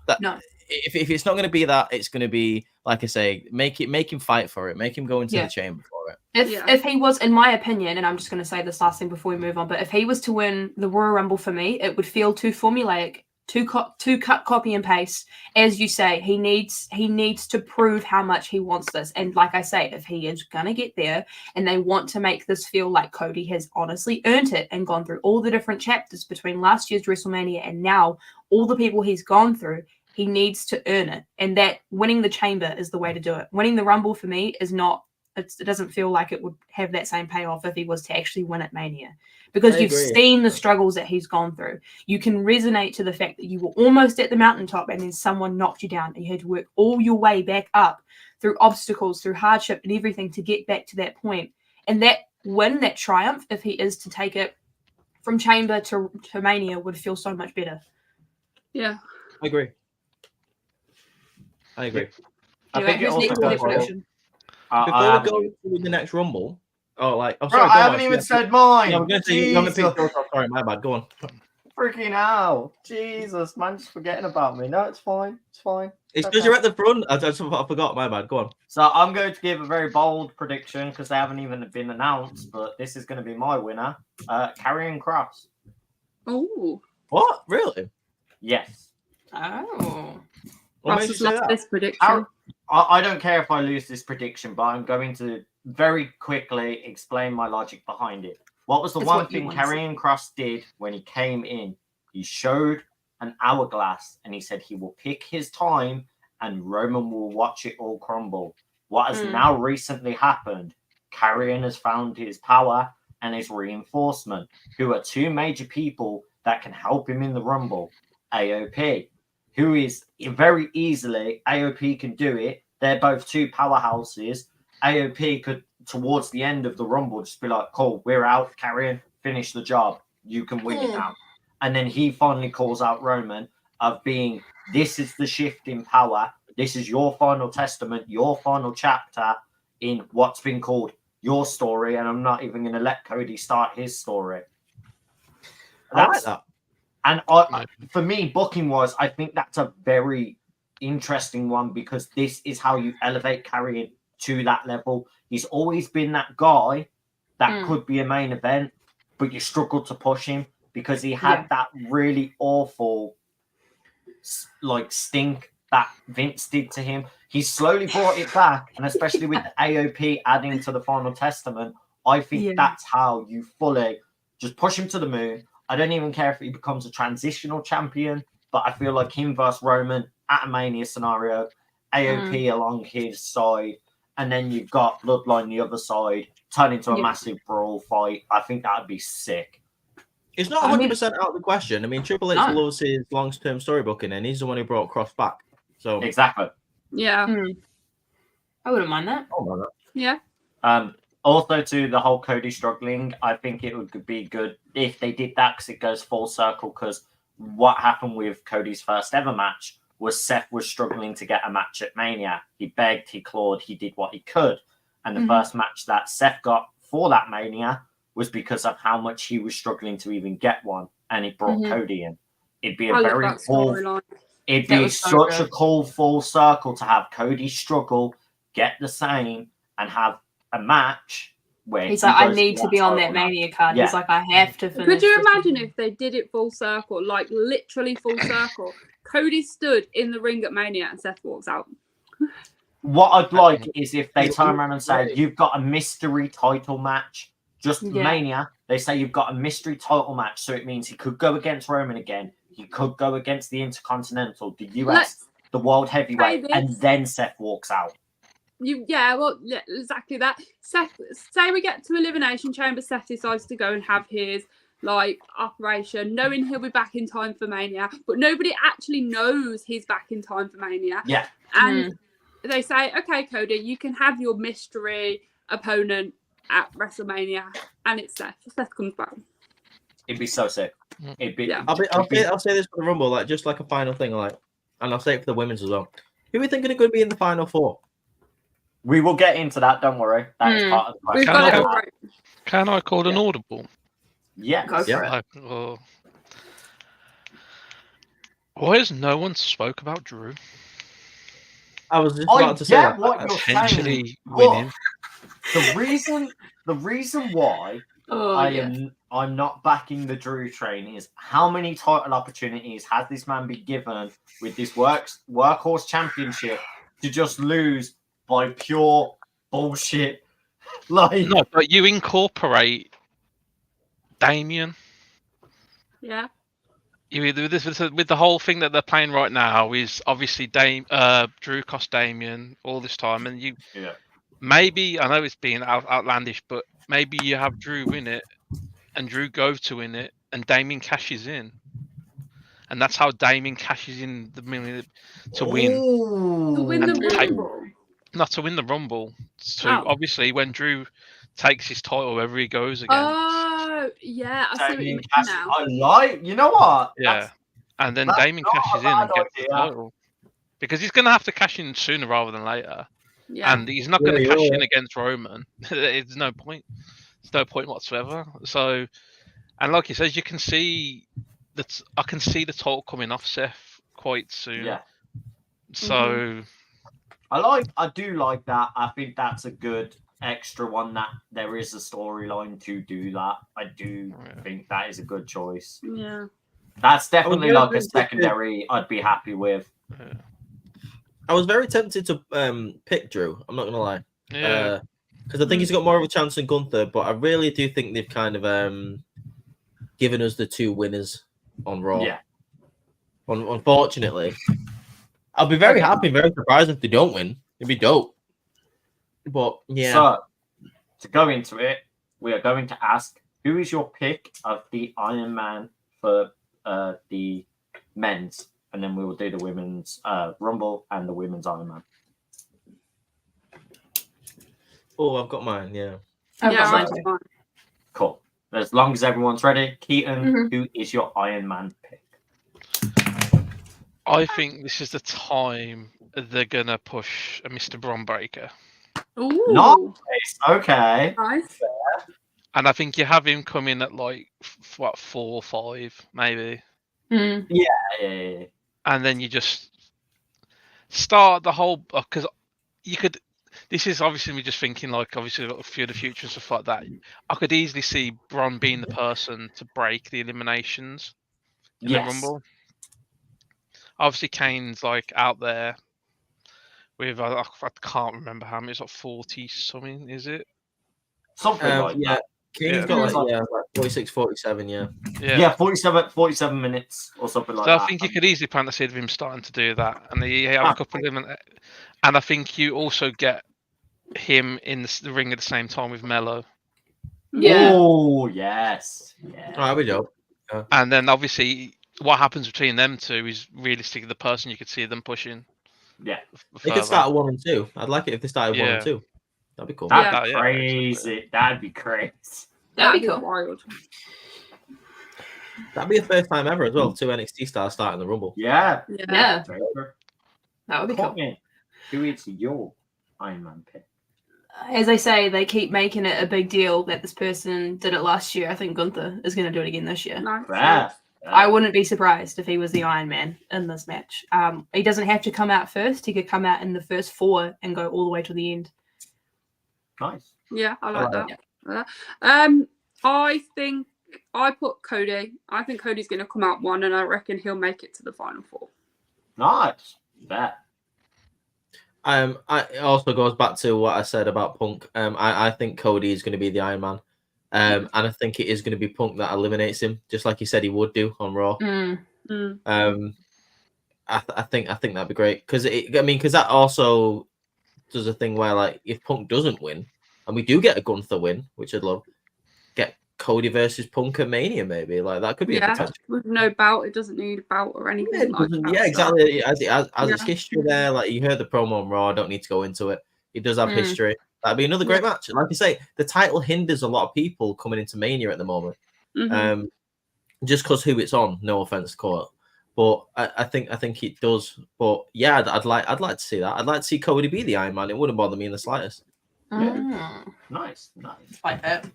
if it's not going to be that, it's going to be, like I say, make him fight for it. Make him go into the chamber for it. If he was, in my opinion, and I'm just going to say this last thing before we move on, but if he was to win the Royal Rumble for me, it would feel too formulaic, too cut, copy and paste. As you say, he needs to prove how much he wants this. And like I say, if he is going to get there and they want to make this feel like Cody has honestly earned it and gone through all the different chapters between last year's WrestleMania and now, all the people he's gone through, he needs to earn it. And that winning the chamber is the way to do it. Winning the Rumble for me is not, it doesn't feel like it would have that same payoff if he was to actually win at Mania. Because you've seen the struggles that he's gone through. You can resonate to the fact that you were almost at the mountaintop and then someone knocked you down and you had to work all your way back up through obstacles, through hardship and everything to get back to that point. And that win, that triumph, if he is to take it from chamber to Mania, would feel so much better. Yeah. I agree. I think it also goes before we go to the next Rumble, sorry, I haven't even said mine. I'm going to say you haven't picked. Sorry, my bad. Go on. Freaking hell. Jesus, man, just forgetting about me. No, it's fine. It's fine. It's because you're at the front. I forgot. My bad. Go on. So I'm going to give a very bold prediction because they haven't even been announced, but this is going to be my winner. Karrion Kross. Oh. What? Really? Yes. Oh. Ross has lost this prediction. I don't care if I lose this prediction, but I'm going to very quickly explain my logic behind it. What was the one thing Karrion Kross did when he came in? He showed an hourglass and he said he will pick his time and Roman will watch it all crumble. What has now recently happened? Karrion has found his power and his reinforcement, who are two major people that can help him in the Rumble. AOP, who is very easily, AOP can do it. They're both two powerhouses. AOP could, towards the end of the Rumble, just be like, cool, we're out, Karrion, finish the job. You can win it now. And then he finally calls out Roman of being, this is the shift in power. This is your final testament, your final chapter in what's been called your story. And I'm not even going to let Cody start his story. I like that. And for me, booking-wise, I think that's a very interesting one because this is how you elevate Carrion to that level. He's always been that guy that could be a main event, but you struggled to push him because he had that really awful like stink that Vince did to him. He slowly brought it back, and especially with the AOP adding to the Final Testament, I think that's how you fully just push him to the moon. I don't even care if he becomes a transitional champion, but I feel like him versus Roman at a Mania scenario, AOP along his side, and then you've got Bloodline the other side, turn into a massive brawl fight. I think that would be sick. It's not 100% out of the question. I mean, Triple H loves his long-term storybooking, and he's the one who brought Cross back. So exactly. Yeah. I wouldn't mind that. Yeah. Also, to the whole Cody struggling, I think it would be good if they did that because it goes full circle. Because what happened with Cody's first ever match was Seth was struggling to get a match at Mania. He begged, he clawed, he did what he could. And the first match that Seth got for that Mania was because of how much he was struggling to even get one. And it brought Cody in. It'd be a very cool... It'd be such a cool full circle to have Cody struggle, get the same, and have a match where he's like, I need to be on that Mania card. He's like, I have to finish. Could you imagine if they did it full circle, like literally full circle? Cody stood in the ring at Mania and Seth walks out. What I'd like is if they turn around and say, you've got a mystery title match, just Mania. They say you've got a mystery title match, so it means he could go against Roman again. He could go against the Intercontinental, the US, the World Heavyweight, and then Seth walks out. Exactly that. Seth, say we get to Elimination Chamber, Seth decides to go and have his operation, knowing he'll be back in time for Mania, but nobody actually knows he's back in time for Mania. Yeah. And they say, okay, Cody, you can have your mystery opponent at WrestleMania, and it's Seth. Seth comes back. It'd be so sick. It'd be. I'll say this for the Rumble, just like a final thing, and I'll say it for the women's as well. Who are we thinking are going to be in the final four? We will get into that. Don't worry. That is part of the question. Can I call an audible? Yeah. Go for it. Why has no one spoke about Drew? I was just about to say that. What you're potentially winning. The reason why I'm not backing the Drew train is how many title opportunities has this man been given with this workhorse championship to just lose by pure bullshit? No, but you incorporate Damien. Yeah. With the whole thing that they're playing right now is obviously Drew cost Damien all this time, and you maybe, I know it's being outlandish, but maybe you have Drew win it and Drew goes to win it and Damien cashes in, and that's how Damien cashes in the million to win. To win the Rumble. Not to win the Rumble. So obviously when Drew takes his title wherever he goes again. Oh yeah, I see what you mean now. I like. You know what? Yeah, and then Damien cashes in and gets the title because he's going to have to cash in sooner rather than later. Yeah. And he's not going to cash in against Roman. There's no point. There's no point whatsoever. So, and like he says, you can see that I can see the title coming off Seth quite soon. Yeah. So, I do like that. I think that's a good extra one that there is a storyline to do that. I do think that is a good choice. Yeah. That's definitely like a secondary I'd be happy with. Yeah. I was very tempted to pick Drew. I'm not gonna lie, yeah, because I think he's got more of a chance than Gunther. But I really do think they've kind of given us the two winners on Raw. Yeah. Unfortunately, I'll be very happy, very surprised if they don't win. It'd be dope. But yeah. So to go into it, we are going to ask, who is your pick of the Iron Man for the men's? And then we will do the women's Rumble and the women's Iron Man. Oh, I've got mine, yeah. Yeah, cool. As long as everyone's ready, Keaton, who is your Iron Man pick? I think this is the time they're going to push a Mr. Braun Breaker. Ooh. Nice. Okay. Nice. And I think you have him come in at 4 or 5, maybe. Yeah. And then you just start the whole because you could. This is obviously me just thinking like obviously a few of the future and stuff like that. I could easily see Bron being the person to break the eliminations in the Rumble. Obviously, Kane's like out there with I can't remember how many. It's like 40 something, is it? Something like that. Kane's got like 46, 47, yeah, 47 minutes or something like so that. I think you could easily plant the seed of him starting to do that, and he have a couple of them, and I think you also get him in the ring at the same time with Mello. Yeah. Oh yes. Yeah. Right, we go. And then obviously, what happens between them two is realistically the person you could see them pushing. Yeah, they could start at 1 and 2. I'd like it if they started 1 and 2. That'd be cool. That'd be crazy. That'd be crazy. That'd be cool. Wild. That'd be the first time ever as well. 2 NXT stars starting the Rumble. Yeah. That would be cool. Who is your Iron Man pick? As I say, they keep making it a big deal that this person did it last year. I think Gunther is going to do it again this year. Nice. I wouldn't be surprised if he was the Iron Man in this match. He doesn't have to come out first. He could come out in the first 4 and go all the way to the end. Nice. Yeah, I like that. I think I put Cody. I think Cody's going to come out 1, and I reckon he'll make it to the final 4. Nice. That. It also goes back to what I said about Punk. I think Cody is going to be the Iron Man. And I think it is going to be Punk that eliminates him, just like he said he would do on Raw. I think that'd be great because that also does a thing where like if Punk doesn't win, and we do get a Gunther win, which I'd love, get Cody versus Punk at Mania maybe. Like that could be a potential. With no bout, it doesn't need a bout or anything. Exactly. As its history there, like you heard the promo on Raw. I don't need to go into it. It does have history. That'd be another great match. Like you say, the title hinders a lot of people coming into Mania at the moment. Just because who it's on. No offense, Court, but I think it does. But yeah, I'd like to see that. I'd like to see Cody be the Iron Man. It wouldn't bother me in the slightest. Nice. Like that.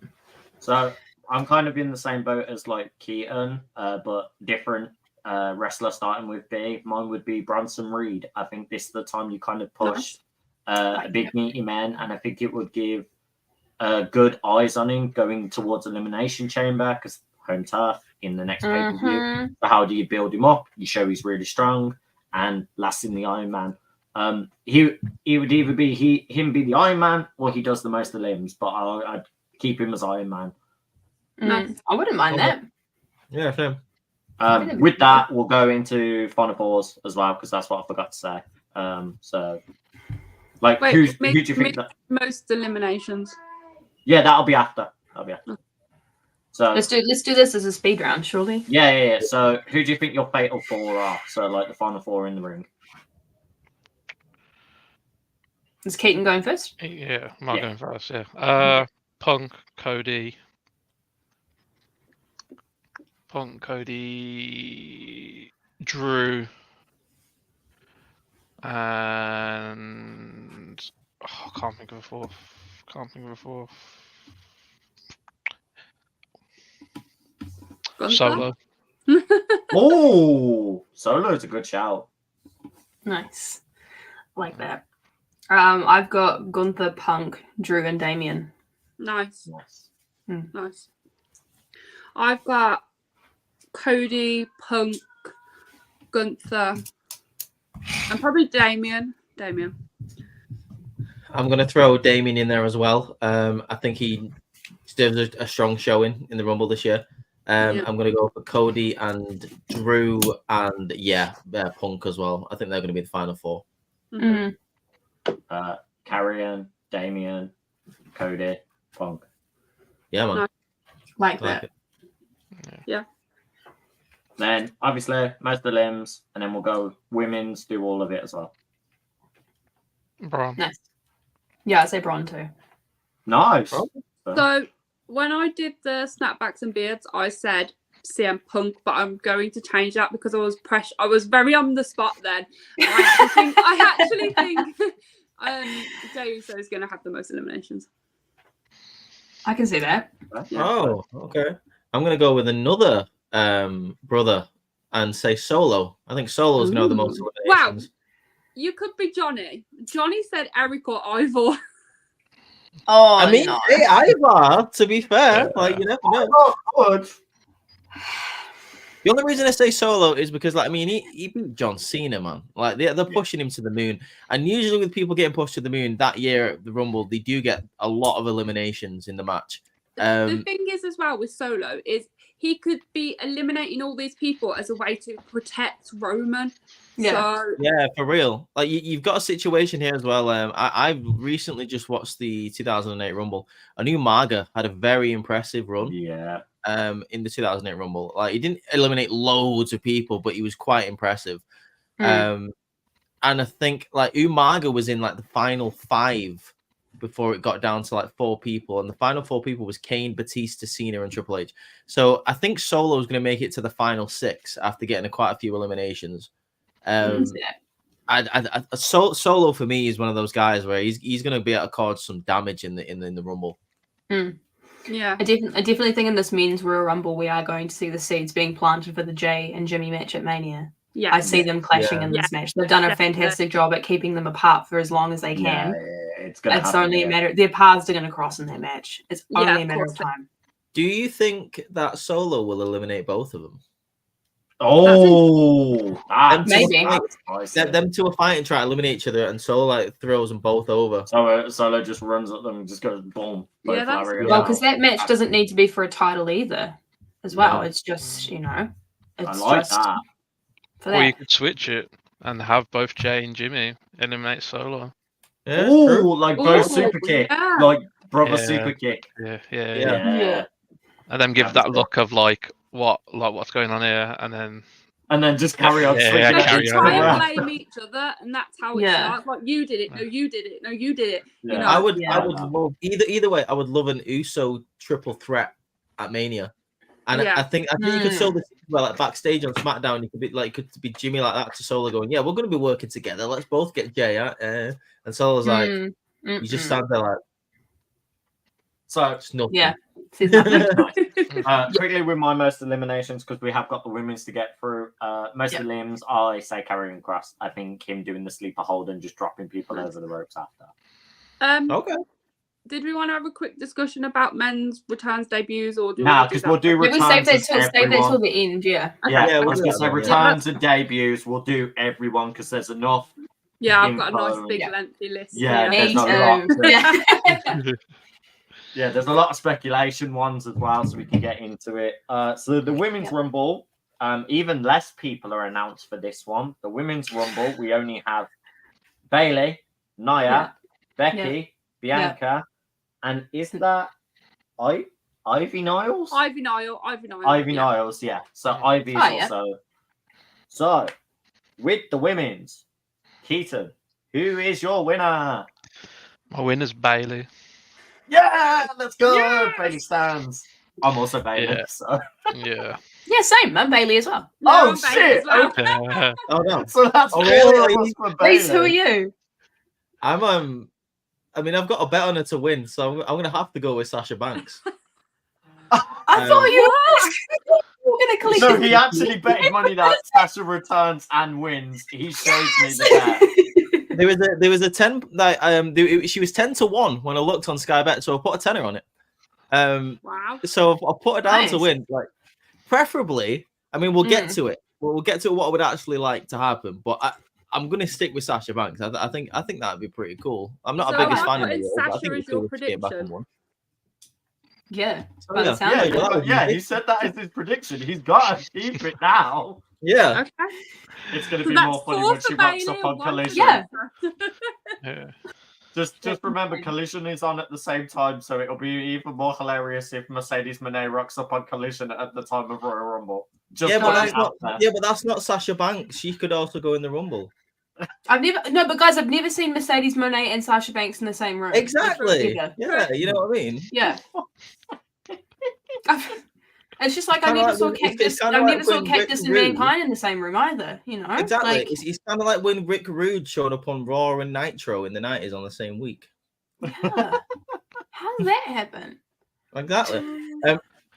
So I'm kind of in the same boat as like Keaton, but different wrestler starting with B. Mine would be Bronson Reed. I think this is the time you kind of push a big meaty man, and I think it would give good eyes on him going towards Elimination Chamber because home turf in the next pay-per-view. So how do you build him up? You show he's really strong and last in the Iron Man. He would either be him be the Iron Man or he does the most of the limbs, but I'd keep him as Iron Man. I wouldn't mind that. Yeah, same. With that, we'll go into Final Fours as well because that's what I forgot to say. So, like, who do you think that most eliminations? Yeah, that'll be after. So let's do this as a speed round, surely. Yeah. So, who do you think your fatal 4 are? So, like the Final 4 in the ring. Is Keaton going first? Yeah, I'm going first. Yeah. Punk, Cody, Drew, and I can't think of a fourth. Solo. Oh, Solo is a good shout. Nice, like that. I've got Gunther, Punk, Drew, and Damien. Nice. Nice. I've got Cody, Punk, Gunther, and probably Damien. I'm going to throw Damien in there as well. I think he deserves a strong showing in the Rumble this year. I'm going to go for Cody and Drew and Punk as well. I think they're going to be the final 4. Carrion, Damien, Cody, Punk. Yeah, man. Like that. Yeah. Then obviously most of the limbs, and then we'll go women's, do all of it as well. Braun. Nice. Yeah, I'd say Braun too. Nice. So when I did the snapbacks and beards, I said CM Punk, but I'm going to change that because I was very on the spot then. I actually think Deus is going to have the most eliminations. I can see that. Oh, okay. I'm going to go with another brother and say Solo. I think Solo's going to have the most eliminations. You could be Johnny. Johnny said Eric or Ivor. Oh, I mean, no. hey, Ivar, to be fair, like, you never know. Good. The only reason I say Solo is because, like, I mean, he beat John Cena, man. Like, they're pushing him to the moon. And usually with people getting pushed to the moon that year at the Rumble, they do get a lot of eliminations in the match. The thing is, as well, with Solo, is he could be eliminating all these people as a way to protect Roman. Yeah. So, Yeah, for real. Like, you've got a situation here as well. I recently just watched the 2008 Rumble. I knew Marga had a very impressive run. Yeah. In the 2008 Rumble. Like, he didn't eliminate loads of people, but he was quite impressive. And I think, like, Umaga was in, like, the final 5 before it got down to, like, 4 people. And the final 4 people was Kane, Batista, Cena, and Triple H. So I think Solo is going to make it to the final 6 after getting quite a few eliminations. Solo for me is one of those guys where he's going to be able to cause some damage in the Rumble. yeah. I definitely think in this men's Royal Rumble we are going to see the seeds being planted for the Jay and Jimmy match at Mania. Yeah. I see them clashing in this match. They've done a fantastic job at keeping them apart for as long as they can. It's only a matter. Their paths are going to cross in that match. It's only a matter of time. Do you think that Solo will eliminate both of them? Oh, maybe. Them two are fighting, try to eliminate each other, and Solo like throws them both over. So Solo just runs at them and just goes boom. Yeah, that's well, because that match doesn't need to be for a title either, as well. It's just it's I like just that. for Or that. you could switch it and have both Jay and Jimmy eliminate Solo. Yeah, like both super kick, like brother super kick. Yeah. And then give that look of what's going on here, and then just carry on. They try and blame each other, and that's how it starts. Like, you did it, no, you did it, no, you did it. You know, I would love either way. I would love an Uso triple threat at Mania, and I think you could show this well, like backstage on SmackDown. You could be Jimmy like that to Solo going, yeah, we're going to be working together. Let's both get Jay out. And Solo's like, you just stand there like, so it's nothing. Yeah. Quickly with my most eliminations, because we have got the women's to get through. Most of the limbs, I say Karrion Kross. I think him doing the sleeper hold and just dropping people over the ropes after. Okay. Did we want to have a quick discussion about men's returns debuts, or because we'll do returns. Save that till the end. Yeah. I was going to say returns and debuts. We'll do everyone because there's enough. Yeah, I've got a nice big lengthy list. Yeah, me too. Yeah, there's a lot of speculation ones as well, so we can get into it. So the Women's Rumble, even less people are announced for this one. The Women's Rumble, we only have Bayley, Nia, Becky, Bianca, and is that Ivy Niles? Ivy Niles, yeah. So Ivy's also. So, with the women's, Keaton, who is your winner? My winner's Bayley. Yeah, let's go. Bayley stands. I'm also Bayley, so. Yeah. Yeah, same. I'm Bayley as well. Oh, shit. Well. Okay. Oh, no. So that's really? Reese, who are you? I'm I mean, I've got a bet on her to win, so I'm gonna have to go with Sasha Banks. I thought you were gonna click. So he actually betted money that Sasha returns and wins. He showed me the bet. There was a 10 that she was 10-1 when I looked on Sky Bet, so I put a tenner on it. Wow. So I put her down to win. Like, preferably, I mean, we'll get to it. We'll get to what I would actually like to happen, but I'm going to stick with Sasha Banks. I think that'd be pretty cool. I'm not a biggest fan of it, but I think it's cool to get back in one. Yeah. He said that is his prediction. He's got to keep it now. Yeah. Okay. It's going to be more funny when she rocks up on Collision. Yeah. Just remember, Collision is on at the same time, so it'll be even more hilarious if Mercedes Moné rocks up on Collision at the time of Royal Rumble. But that's not Sasha Banks. She could also go in the Rumble. I've never seen Mercedes Moné and Sasha Banks in the same room. Exactly. Yeah, you know what I mean? Yeah. It's just like I never saw Cactus. I never saw Cactus and Mankind in the same room either. You know, exactly. Like, it's kind of like when Rick Rude showed up on Raw and Nitro in the 90s on the same week. Yeah. How did that happen? Exactly.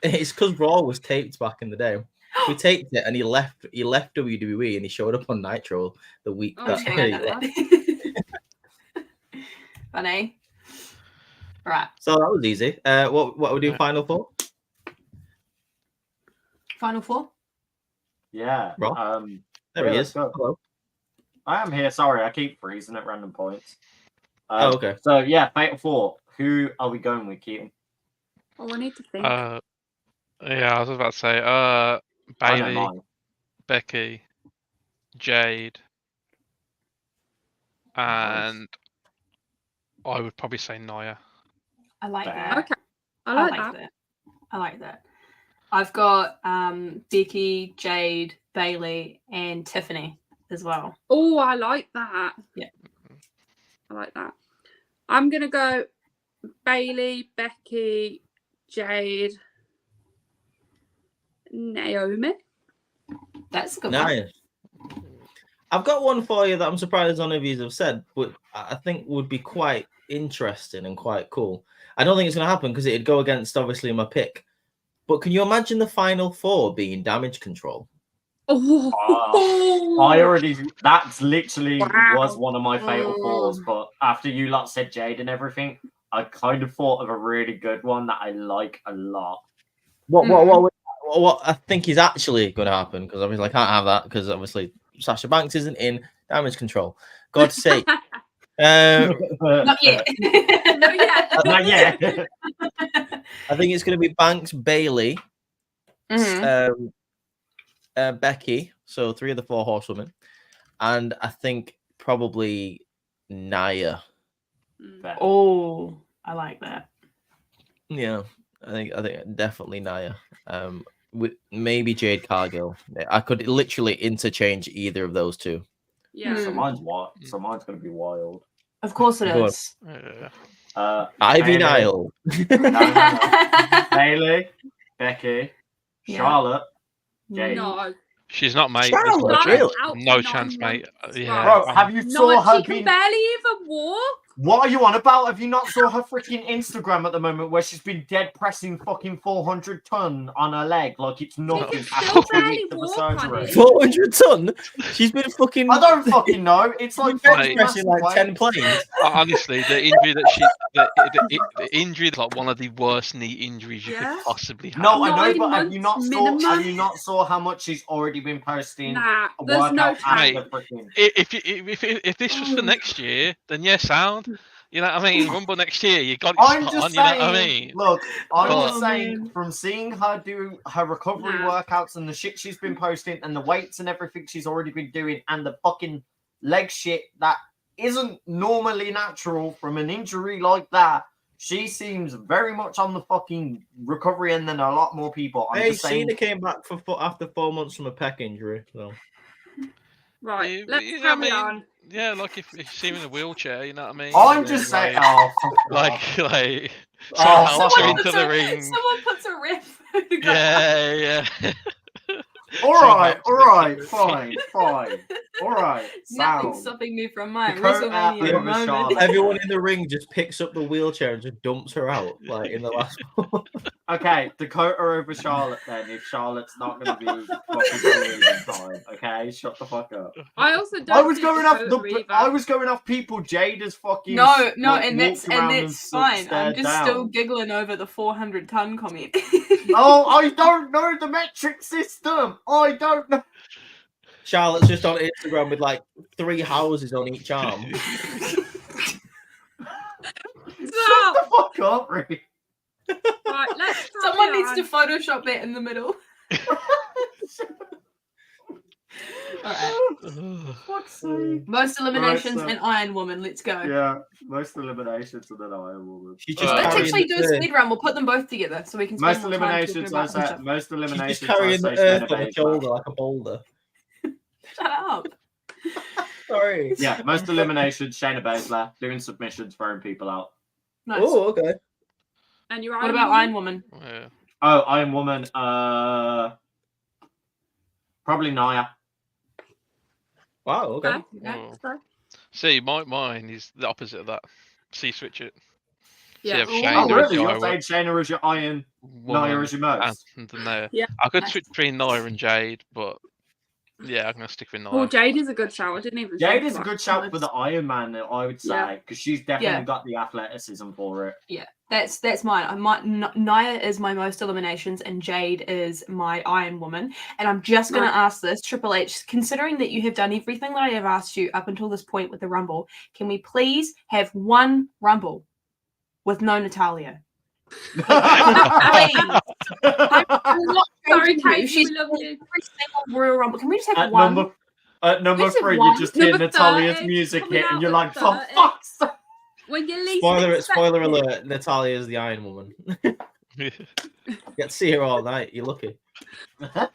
It's because Raw was taped back in the day. We taped it, and he left. He left WWE, and he showed up on Nitro the week Oh, that. shit. he left. Funny. Right. So that was easy. What we do? Final four. Final four. Yeah. Rob? There yeah, he let's is. go. Hello. I am here. Sorry, I keep freezing at random points. Oh, okay. So yeah, Fatal 4. Who are we going with, Keaton? Oh, I need to think. Yeah, I was about to say, I know Bailey, mine. Becky, Jade, and I would probably say Nia. I like Fair. that. Okay. I like that. I like that. I've got Becky, Jade, Bailey, and Tiffany as well. Oh, I like that. Yeah. I like that. I'm going to go Bailey, Becky, Jade, Naomi. That's a good one. Nice. I've got one for you that I'm surprised none of you have said, but I think would be quite interesting and quite cool. I don't think it's going to happen because it'd go against obviously my pick. But can you imagine the final four being Damage Control? That's literally was one of my fatal fours, Oh. but after you lot said Jade and everything, I kind of thought of a really good one that I like a lot. What I think is actually going to happen, because obviously I can't have that because obviously Sasha Banks isn't in Damage Control. God's sake. Not yet. Not yet. Not yet. I think it's going to be Banks, Bailey, Mhm. Becky, so 3 of the 4 horsewomen, and I think probably Nia. Oh, I like that. Yeah, I think definitely Nia. With maybe Jade Cargill. I could literally interchange either of those two. Yeah. So mine's what? So mine's gonna be wild. Of course it Go on. is. Ivy Bailey, Nile. Bailey, Becky, Yeah. Charlotte, Jade. No. She's not, mate. Charlotte, There's really? no chance, mate. Yeah. Bro, have you saw her She can being... barely even walk. What are you on about? Have you not saw her freaking Instagram at the moment where she's been dead pressing fucking 400 ton on her leg like it's nothing can after still 2 barely weeks of a walk on surgery? it. 400 ton? She's been fucking... I don't fucking know. It's like fucking pressing like massive 10 weight. planes. Honestly, the injury that the injury is like one of the worst knee injuries you Yeah. could possibly have. No, I know, 9 but months minimum. have you not saw how much she's already been posting? Nah, a there's no workout after chance. freaking... If this was for next year, then yeah, sound. You know what I mean? Rumble next year, you got it I'm spot just on, saying, you know what I mean? look, I'm But- just saying, from seeing her do her recovery workouts and the shit she's been posting and the weights and everything she's already been doing and the fucking leg shit that isn't normally natural from an injury like that, she seems very much on the fucking recovery end than a lot more people. I'm Hey, just saying... Cena came back after 4 months from a pec injury. So. Right, let's You know what carry I mean? on. Yeah, like if you see him in a wheelchair, you know what I mean? I'm just saying... Oh, like Oh, helps her someone into the ring. Someone puts a riff. Yeah. all right, fine. All right, Nothing's sound. stopping me from my Dakota WrestleMania over moment. Charlotte. Everyone in the ring just picks up the wheelchair and just dumps her out, like in the last one. Okay, Dakota over Charlotte then, if Charlotte's not going to be fucking cleared in time. Okay, shut the fuck up. I also don't. I was see going off Dakota either. I was going off people Jade as fucking No, like, and walked that's around and fine. I'm stared just down. still giggling over the 400-ton comment. Oh, I don't know the metric system. I don't know. Charlotte's just on Instagram with like 3 houses on each arm. Shut Stop. the fuck up, Rick. Right, let's Someone carry needs to Photoshop that in the middle. Alright. Fuck's sake. Most eliminations Right, so- and Iron Woman. Let's go. Yeah, most eliminations and then Iron Woman. She's just Let's carrying actually do a the speed run. We'll put them both together so we can spend Most more time talking eliminations, I about them. say. Most She's eliminations, just carrying I the say earth Shayna on her Baszler. shoulder like a boulder. Shut up. Sorry. Yeah, most eliminations, Shayna Baszler, doing submissions, throwing people out. Nice. Oh, okay. And you're What about Iron Woman? Yeah. Oh, Iron Woman, probably Nia. Wow, okay. Okay. Oh. See, mine is the opposite of that. See, switch it. Yeah. So you have Oh, Shayna as really? your You're Iron saying Shayna as your Iron, Woman Nia as your most? and Nia. Yeah. I could Nice. switch between Nia and Jade, but yeah, I'm gonna stick with Nia. Oh, Jade is a good shout. I didn't even. Jade think is a about good shout that. for the Iron Man, I would Yeah. say, because she's definitely Yeah. got the athleticism for it. Yeah, that's mine. Nia is my most eliminations, and Jade is my Iron Woman. And I'm just gonna ask this, Triple H, considering that you have done everything that I have asked you up until this point with the Rumble, can we please have one Rumble with no Natalia? Please. I'm not Sorry, joking you. Katie, She's we love you. every single Royal Rumble. Can we just have At one? number This is 3, one. you just hear Number Natalia's 30, music coming hit, and out you're at like, for 30. fuck's sake! When you least Spoiler expect it. alert, Natalia is the Iron Woman. Get to see her all night. You're lucky. I'd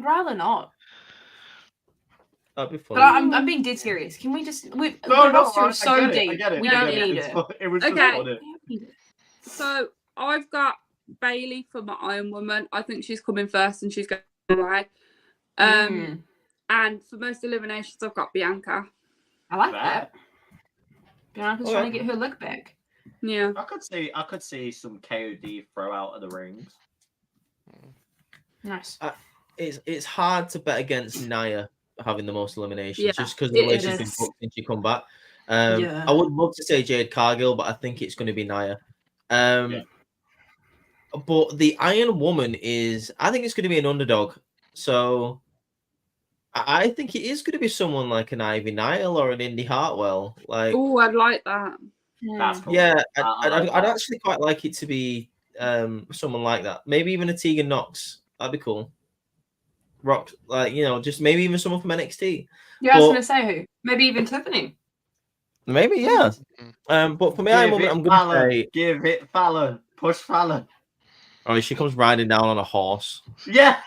rather not. That'd be fun. But I'm being dead serious. Can we just? The roster is so deep. I get it. We I don't get need It's it. fu- It was just Okay. funny. So I've got Bailey for my Iron Woman. I think she's coming first and she's going away. And for most eliminations, I've got Bianca. I like Fair. that. Bianca's trying to get her look back. Yeah. I could see some KOD throw out of the rings. Nice. It's hard to bet against Nia having the most eliminations Yeah, just because of the way it she's been is. booked since she come back. Yeah. I would love to say Jade Cargill, but I think it's going to be Nia. But the Iron Woman I think it's going to be an underdog. So I think it is going to be someone like an Ivy Nile or an Indy Hartwell. Like, Oh, I'd like that. That's cool. yeah, I like I'd that. actually quite like it to be someone like that. Maybe even a Tegan Knox. That'd be cool. Rock, just maybe even someone from NXT. Yeah, I was going to say who. Maybe even Tiffany. Maybe, yeah. But for me, Iron Woman, I'm going to say... Give it Fallon. Push Fallon. Oh, she comes riding down on a horse. Yeah.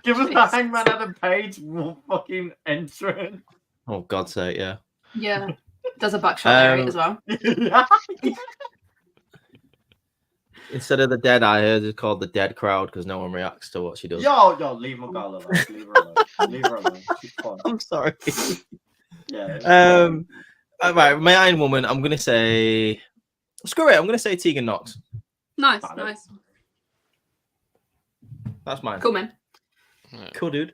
Give us the Hangman Adam Page fucking entrance. Oh, God's sake, yeah. Yeah. Does a buckshot Larry as well. Instead of the dead eye, it's called the dead crowd because no one reacts to what she does. Yo, leave my girl alone. Leave her alone. Leave her alone. She's fun. I'm sorry. Yeah. All right, my Iron Woman, I'm going to say... Screw it, I'm going to say Tegan Knox. Nice, Got it. nice. That's mine. Cool, man. Cool, dude.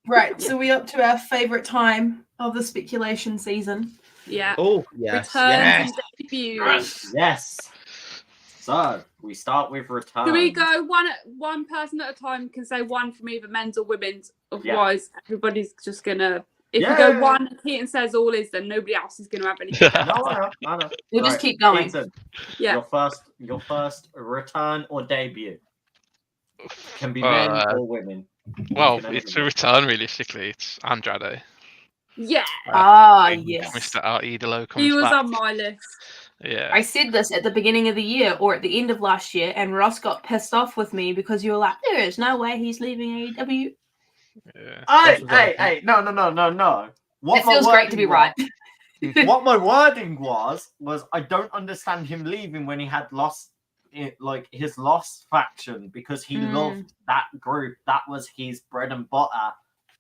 Right, so we're up to our favourite time of the speculation season. Yeah. Oh, yes. Returns Yes. and debuts. Yes. So we start with return. Can we go one person at a time? Can say one from either men's or women's. Otherwise, everybody's just gonna. If we go one, Keaton says all is, then nobody else is gonna have anything. No. We'll just keep going. Keaton, Yeah. Your first return or debut can be men or women. Well, it's a return realistically. It's Andrade. Yeah. Yes. Mr. Our Idolo comes He was back. on my list. Yeah. I said this at the beginning of the year or at the end of last year, and Ross got pissed off with me because you were like, there is no way he's leaving AEW. Yeah. Hey, no. It feels great to be right. What my wording was I don't understand him leaving when he had lost his Lost faction because he loved that group. That was his bread and butter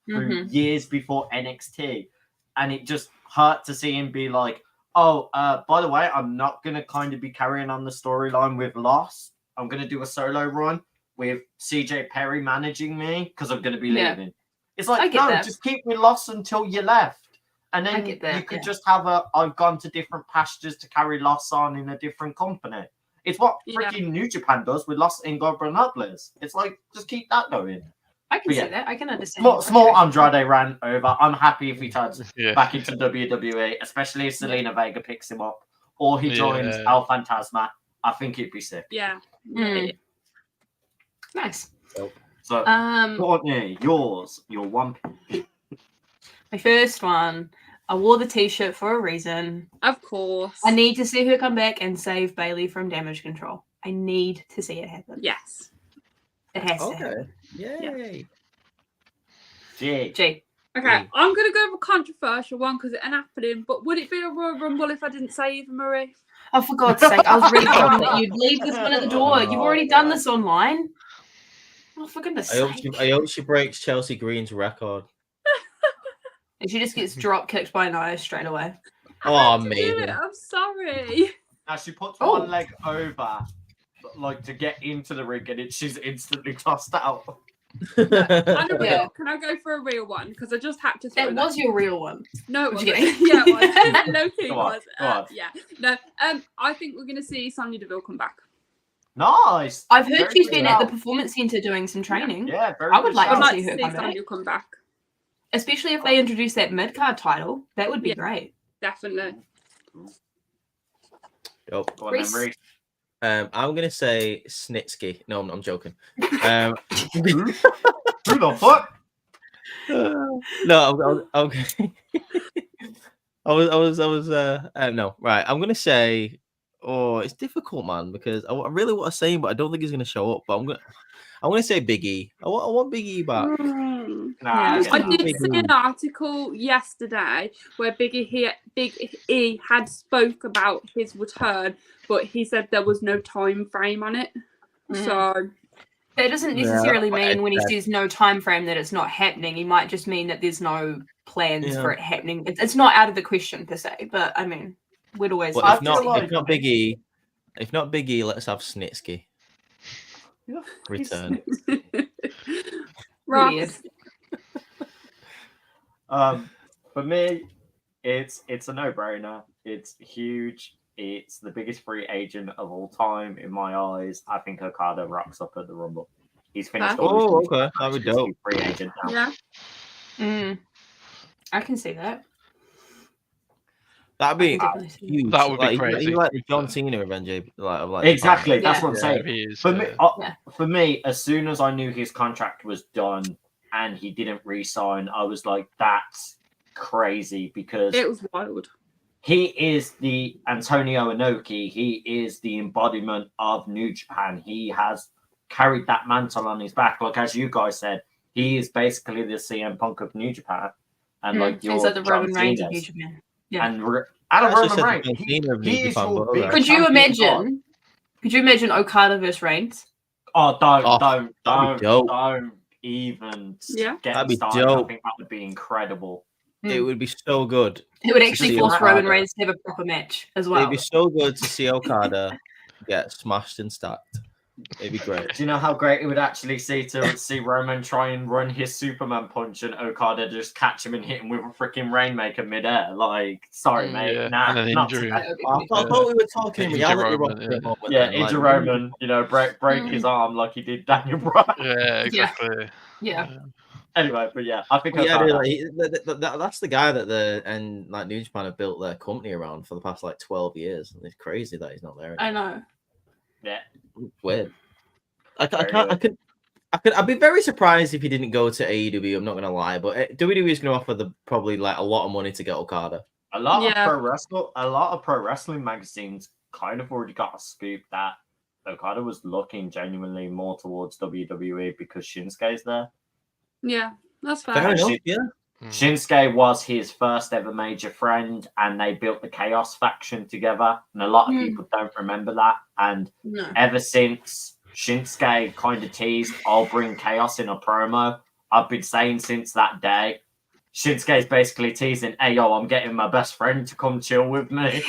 through years before NXT. And it just hurt to see him be like, oh, by the way, I'm not going to kind of be carrying on the storyline with Lost. I'm going to do a solo run with CJ Perry managing me because I'm going to be leaving. It's like, no, just keep me Lost until you left. And then you could just have I've gone to different pastures to carry Lost on in a different company. It's what freaking New Japan does with Lost in Gobernables. It's like, just keep that going. I can see that. I can understand. Small Andrade ran over. I'm happy if he turns back into WWE, especially if Selena Vega picks him up or he joins El Fantasma. I think it'd be sick. Yeah. Nice. So, Courtney, your one. My first one. I wore the t-shirt for a reason. Of course. I need to see her come back and save Bailey from Damage Control. I need to see it happen. Yes. It has to happen. Yay. G. Okay, I'm going to go with a controversial one because it ain't happening, but would it be a Royal Rumble if I didn't say Eva Marie? Oh, for God's sake. I was really hoping that you'd leave this one at the door. You've already done this online. Oh, for goodness sake. I hope she breaks Chelsea Green's record. And she just gets drop kicked by Nia straight away. Oh, amazing. I'm sorry. Now she puts one leg over, like to get into the ring, and she's instantly tossed out. Can I go for a real one? Because I just had to. That was your real one. No, it wasn't. Yeah, it was. Low key Go on, was. go on. Yeah. No. I think we're gonna see Sonya Deville come back. Nice. I've heard Very she's good been at the shout. Performance Centre doing some training. Yeah, very I would good like I'd shout. to like see to her see come back. Sonya come back. Especially if they introduce that mid-card title. That would be Yeah. great. Definitely. Dope. Go on then, Reese. Reese. I'm gonna say Snitsky. No, I'm joking. Who the fuck? No, okay. I was no, right. I'm gonna say, it's difficult, man, because I really want to say him, but I don't think he's gonna show up. But I'm gonna say Big E. I want Big E back. Nah, I did see an article yesterday where Big E had spoke about his return, but he said there was no time frame on it. So that doesn't necessarily mean when he says no time frame that it's not happening. He might just mean that there's no plans for it happening. It's not out of the question per se, but I mean, we'd always. Well, if not Big E, let's have Snitsky return. Weird. For me, it's a no-brainer. It's huge. It's the biggest free agent of all time in my eyes. I think Okada rocks up at the Rumble. He's finished. Okay, that would be dope. Free agent now. yeah. I can see that. That'd be huge. That would be crazy. Like the John Cena of NJ. Exactly. That's what I'm saying. Is, for me, as soon as I knew his contract was done and he didn't re-sign, I was like, that's crazy, because It was wild. he is the Antonio Inoki. He is the embodiment of New Japan. He has carried that mantle on his back. Like, as you guys said, he is basically the CM Punk of New Japan. And like he's like the Roman Reigns of New Japan. Yeah. And Roman Reigns. Could you imagine Okada versus Reigns? Oh, don't even get that'd be started. dope. I think that would be incredible. It would be so good. It would actually force Okada. Roman Reigns to have a proper match as well. It'd be so good to see Okada get smashed and stacked. It'd be great. Do you know how great it would actually see Roman try and run his Superman punch and Okada just catch him and hit him with a freaking Rainmaker midair? Like, sorry, mate. Nah, and an not injury. today. I thought we were talking reality. Injure Roman, break his arm like he did Daniel Bryan. Yeah, exactly. Yeah. Anyway, but yeah, I think dude, that's the guy that New Japan have built their company around for the past 12 years. And it's crazy that he's not there anymore. I know. Yeah. Weird. I'd be very surprised if he didn't go to AEW. I'm not gonna lie, but WWE is gonna offer probably a lot of money to get Okada. A lot of pro wrestling magazines kind of already got a scoop that Okada was looking genuinely more towards WWE because Shinsuke's there. Yeah, that's fair. Fair enough, yeah. Shinsuke was his first ever major friend, and they built the Chaos faction together. And a lot of people don't remember that. And ever since Shinsuke kind of teased, I'll bring Chaos in a promo, I've been saying since that day, Shinsuke's basically teasing, hey, yo, I'm getting my best friend to come chill with me.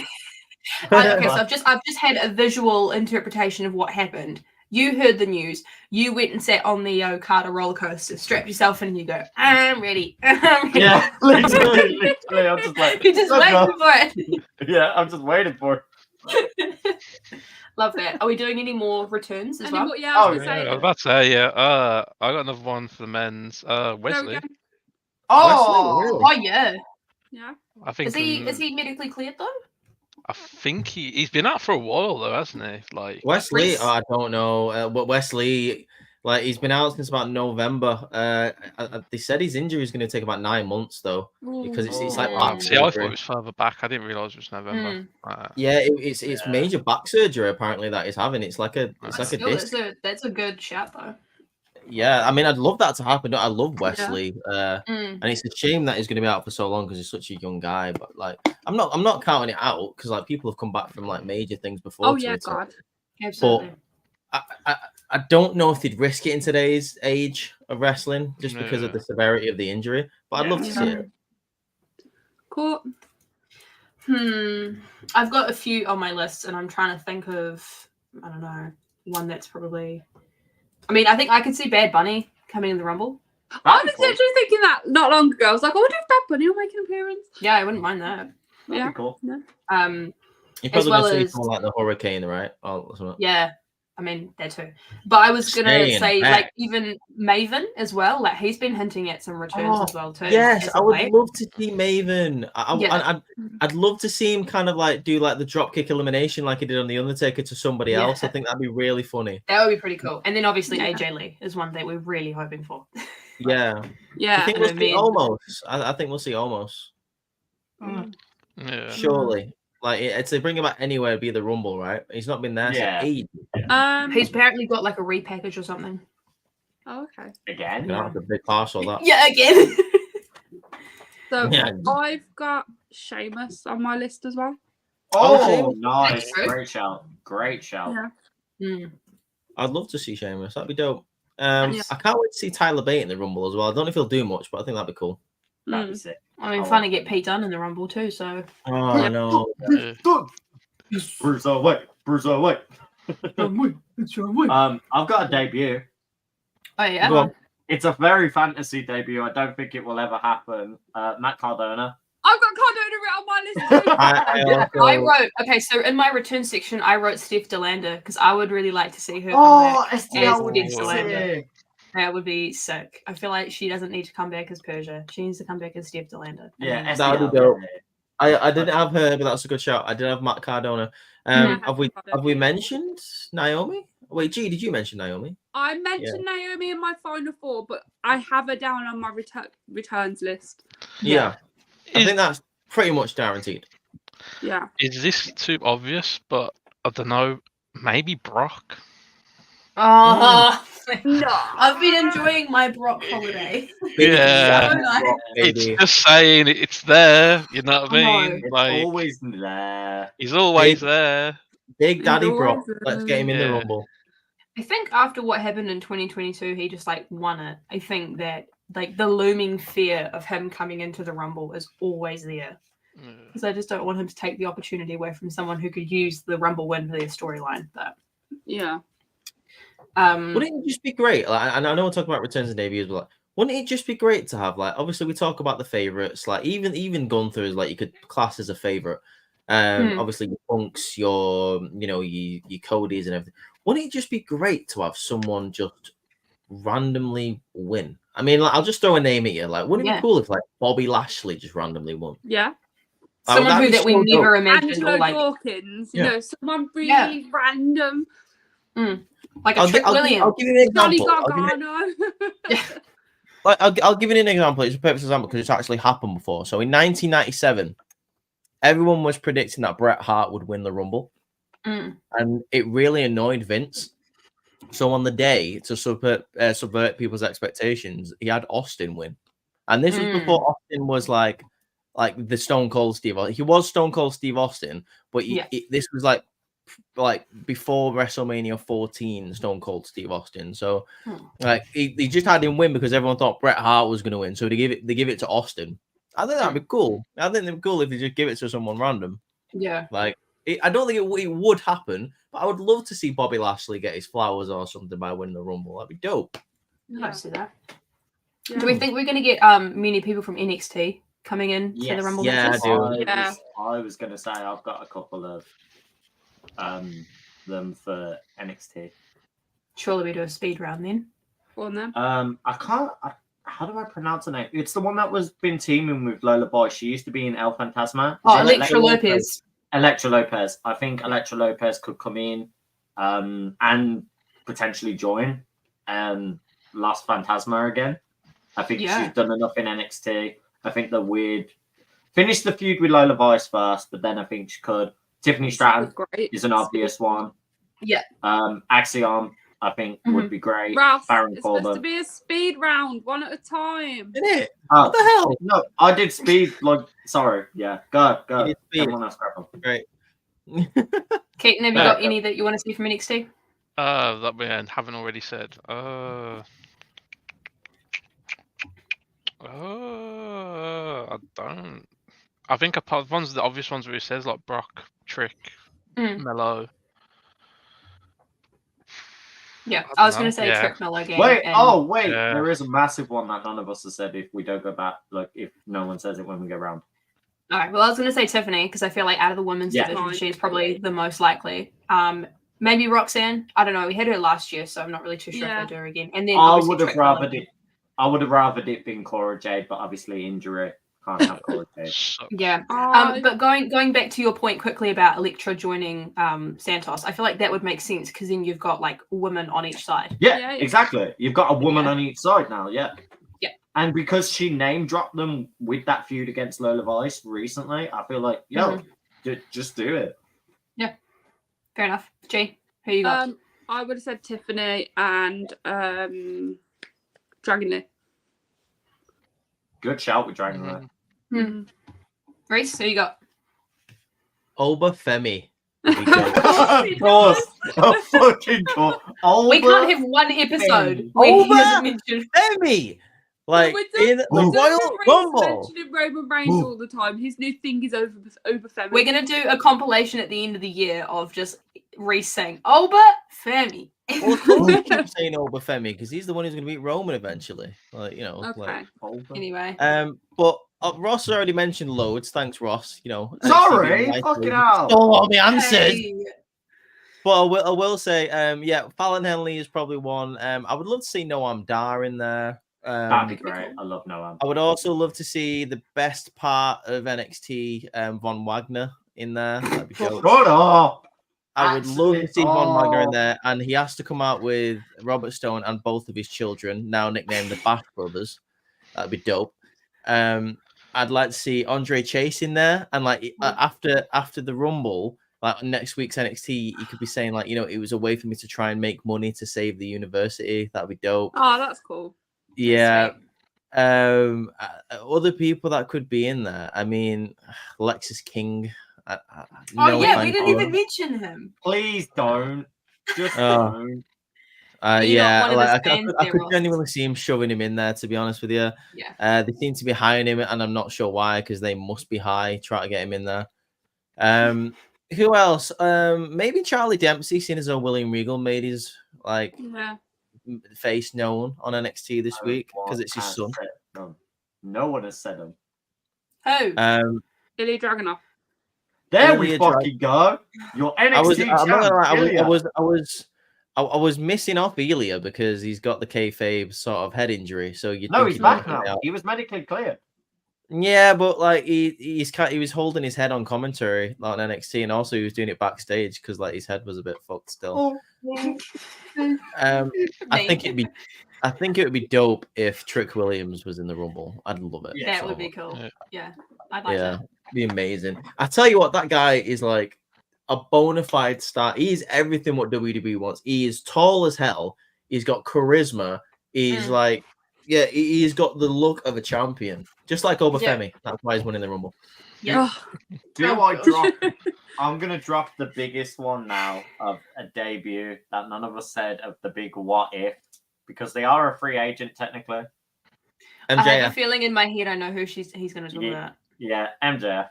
Okay, so I've just had a visual interpretation of what happened. You heard the news. You went and sat on the Okada roller coaster, strapped yourself in, and you go, I'm ready. Yeah, literally. I'm just like, you're just waiting for it. Yeah, I'm just waiting for it. Love that. Are we doing any more returns as well? Yeah, I was about to say, I got another one for the men's. Wesley. Oh, yeah. Yeah. I think. Is he medically cleared though? I think he's been out for a while though, hasn't he? Like Wesley, I don't know. But Wesley, he's been out since about November. They said his injury is going to take about 9 months though, because it's like back See, I surgery. thought it was further back. I didn't realize it was November. Yeah, it's major back surgery apparently that he's having. It's like a disc. That's a good shout though. Yeah, I mean, I'd love that to happen. I love Wesley, and it's a shame that he's going to be out for so long because he's such a young guy. But I'm not counting it out because people have come back from major things before. Oh yeah, God, absolutely. But I don't know if they'd risk it in today's age of wrestling just because of the severity of the injury. But I'd love to see it. Cool. I've got a few on my list, and I'm trying to think of, I don't know, one that's probably. I mean, I think I could see Bad Bunny coming in the Rumble. I was literally thinking that not long ago. I was like, I wonder if Bad Bunny will make an appearance. Yeah, I wouldn't mind that. That'd be cool. No. You're probably well going to see as- someone like the Hurricane, right? Yeah, I mean that too. But I was gonna Staying say back. like even Maven as well. Like he's been hinting at some returns as well too. Yes, as I of would late. love to see Maven. Yeah. I'd love to see him kind of like do like the dropkick elimination like he did on the Undertaker to somebody else. I think that'd be really funny. That would be pretty cool. And then obviously AJ Lee is one that we're really hoping for. Yeah. Yeah. I think we'll see almost. I think we'll see almost. Yeah. Surely. Like it's they bring him back anywhere to be the Rumble, right? He's not been there Yeah. for ages. He's apparently got like a repackage or something. Oh, okay. Again? You know, like a big parcel that. Yeah, again. So Yeah. I've got Sheamus on my list as well. Oh, Okay. nice. That's Great shout. Great shout. Yeah. I'd love to see Sheamus. That'd be dope. Yeah. I can't wait to see Tyler Bate in the Rumble as well. I don't know if he'll do much, but I think that'd be cool. That'd be sick. I mean, I fun to like get that. Pete Dunne in the Rumble too. So Oh no. Yeah. Bruce away. Bruce away. I've got a debut. oh yeah, Go on. It's a very fantasy debut. I don't think it will ever happen. Matt Cardona. I've got Cardona written on my list too. I I wrote. Okay, so in my return section, I wrote Steph Delander because I would really like to see her. Oh, come back STL as would Steph be Delander. sick. That would be sick. I feel like she doesn't need to come back as Persia. She needs to come back as Steph Delander. Yeah, And That would be STL. dope. I didn't have her, but that's a good shout. I did have Matt Cardona. Yeah. Have we mentioned Naomi? Wait, G, did you mention Naomi? I mentioned Naomi in my final four, but I have her down on my returns list. Yeah. I Is- think that's pretty much guaranteed. Yeah. Is this too obvious? But I don't know. Maybe Brock. Oh, No. I've been enjoying my Brock holiday. Yeah. So nice. It's Baby. just saying it's there. You know what I I mean? It's Like always there. he's always Big- there. Big Daddy He's Brock. always, Let's get him in the Yeah. Rumble. I think after what happened in 2022, he just like won it. I think that like the looming fear of him coming into the Rumble is always there. Yeah. Because I just don't want him to take the opportunity away from someone who could use the Rumble win for their storyline. But Yeah. Wouldn't it just be great? Like, and I know we're talking about returns and debuts, but like, wouldn't it just be great to have like? Obviously, we talk about the favorites. Like even Gunther is like you could class as a favorite. Obviously, your Punks, your your Codys and everything. Wouldn't it just be great to have someone just randomly win? I mean, like, I'll just throw a name at you. Like, wouldn't it be cool if like Bobby Lashley just randomly won? Yeah. Like, someone who that we never imagined, Angelo or like Dawkins, you Yeah. know, someone really random. like a Trick Williams. I'll give you an Johnny example. Gargano. I'll give you an example. It's a perfect example because it's actually happened before. So in 1997, everyone was predicting that Bret Hart would win the Rumble, and it really annoyed Vince. So on the day to subvert people's expectations, he had Austin win, and this was before Austin was like the Stone Cold Steve. He was Stone Cold Steve Austin, but this was like before WrestleMania 14, Stone Cold Steve Austin. So like he just had him win because everyone thought Bret Hart was going to win. So they give it to Austin. I think that'd be cool. I think it'd be cool if they just give it to someone random. Yeah. Like I don't think it would happen, but I would love to see Bobby Lashley get his flowers or something by winning the Rumble. That'd be dope. I see that. Yeah. Do we think we're going to get many people from NXT coming in to the Rumble Yeah, matches? I do. Yeah. I was going to say I've got a couple of them for NXT. Surely we do a speed round then. Go on then. I can't. How do I pronounce her name? It's the one that was been teaming with Lola Boy. She used to be in El Fantasma. Oh, Is it Elektra Lopez. Elektra Lopez. I think Elektra Lopez could come in and potentially join Last Phantasma again. I think she's done enough in NXT. I think finish the feud with Lola Vice first, but then I think she could. Tiffany Stratton is an obvious one. Yeah. Axiom, I think, would be great. Ralph, Baron it's supposed to Corbin. be a speed round, one at a time. Isn't it? Oh, What the hell? no, I did speed. Sorry. Yeah, go. You did speed. Everyone else grab them. Great. Keaton, have you got any that you want to see from NXT? That we haven't already said. I don't. I think apart ones the obvious ones where he says like Brock, Trick, Mello. Yeah, I I was don't going to know. say Yeah. Trick Mello game. Wait, and... Yeah. there is a massive one that none of us have said if we don't go back, like if no one says it when we go round. All right, well, I was going to say Tiffany because I feel like out of the women's division, Fine. she's probably the most likely. Maybe Roxanne. I don't know. We had her last year, so I'm not really too sure if they'll do her again. And then I obviously would have Trick Mello. rather it been Cora Jade, but obviously injury can't have Cora Jade. Yeah. But going back to your point quickly about Elektra joining Santos, I feel like that would make sense because then you've got like women on each side. Yeah, exactly. You've got a woman Yeah. on each side now. Yeah. Yeah. And because she name dropped them with that feud against Lola Vice recently, I feel like just do it. Yeah. Fair enough. G, who you got? I would have said Tiffany and Dragon Lee. Good shout with Dragon Lee. Reese, who you got? Oba Femi. Of course. A fucking course. We can't have one episode Femi. where he Oba doesn't mention Femi. Like in the Ooh. Royal Rumble. Mentioning Roman Reigns all the time. His new thing is over Femi. We're going to do a compilation at the end of the year of just Reese saying, Oba Femi. Well, of course he keeps saying Oba Femi because he's the one who's going to beat Roman eventually. Like, you know. Okay. Like, Anyway. but Ross has already mentioned loads. Thanks, Ross. You know. Sorry, fucking hell. Stole all the answers. Hey. But I will say, yeah, Fallon Henley is probably one. I would love to see Noam Dar in there. That'd be great. I love Noam. I would also love to see the best part of NXT, Von Wagner in there. That'd be dope. Shut up. I would love to see Von Wagner in there, and he has to come out with Robert Stone and both of his children, now nicknamed the Bash Brothers. That'd be dope. I'd like to see Andre Chase in there, and like after the Rumble, like next week's NXT, he could be saying like, you know, it was a way for me to try and make money to save the university. That'd be dope. Oh, that's cool. Yeah. Other people that could be in there. I mean, Lexus King. We didn't even mention him. Please don't. Just don't. Yeah, like, I could genuinely see him shoving him in there, to be honest with you. Yeah. They seem to be hiring him, and I'm not sure why, because they must be high, try to get him in there. Who else? Maybe Charlie Dempsey, seeing as though William Regal made his face known on NXT this week because it's his son. No one has said him. Who? Ilya Dragunov. There we fucking go. Your NXT champ. I was missing off Ilya because he's got the kayfabe sort of head injury. So you he's back now. He was medically cleared. Yeah, but like he was holding his head on commentary like, on NXT, and also he was doing it backstage because like his head was a bit fucked still. I think it would be dope if Trick Williams was in the Rumble. I'd love it. That would be cool. Yeah, I'd like that. It'd be amazing. I tell you what, that guy is like a bona fide star. He's everything what WWE wants. He is tall as hell. He's got charisma. He's like, yeah, he's got the look of a champion, just like Oba Femi. That's why he's winning the Rumble. Yeah. I'm gonna drop the biggest one now of a debut that none of us said of the big what if, because they are a free agent technically. MJF. I have a feeling in my head I know who he's gonna talk about. Yeah, MJF.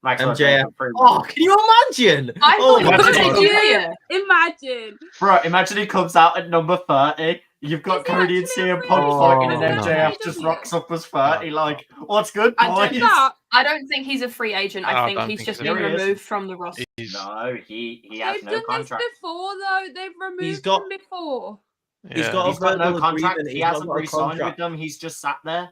MJF. Oh, can you imagine? I thought you were gonna say Julia. Imagine. Bro, imagine he comes out at number 30. You've got Cody and CM Punk fighting, and MJF just rocks up as 30. Like, what's good, boys? I don't think he's a free agent. I think he's just been removed from the roster. No, he has no contract. They've done this before, though. They've removed him before. He's got no contract. He hasn't re-signed with them. He's just sat there.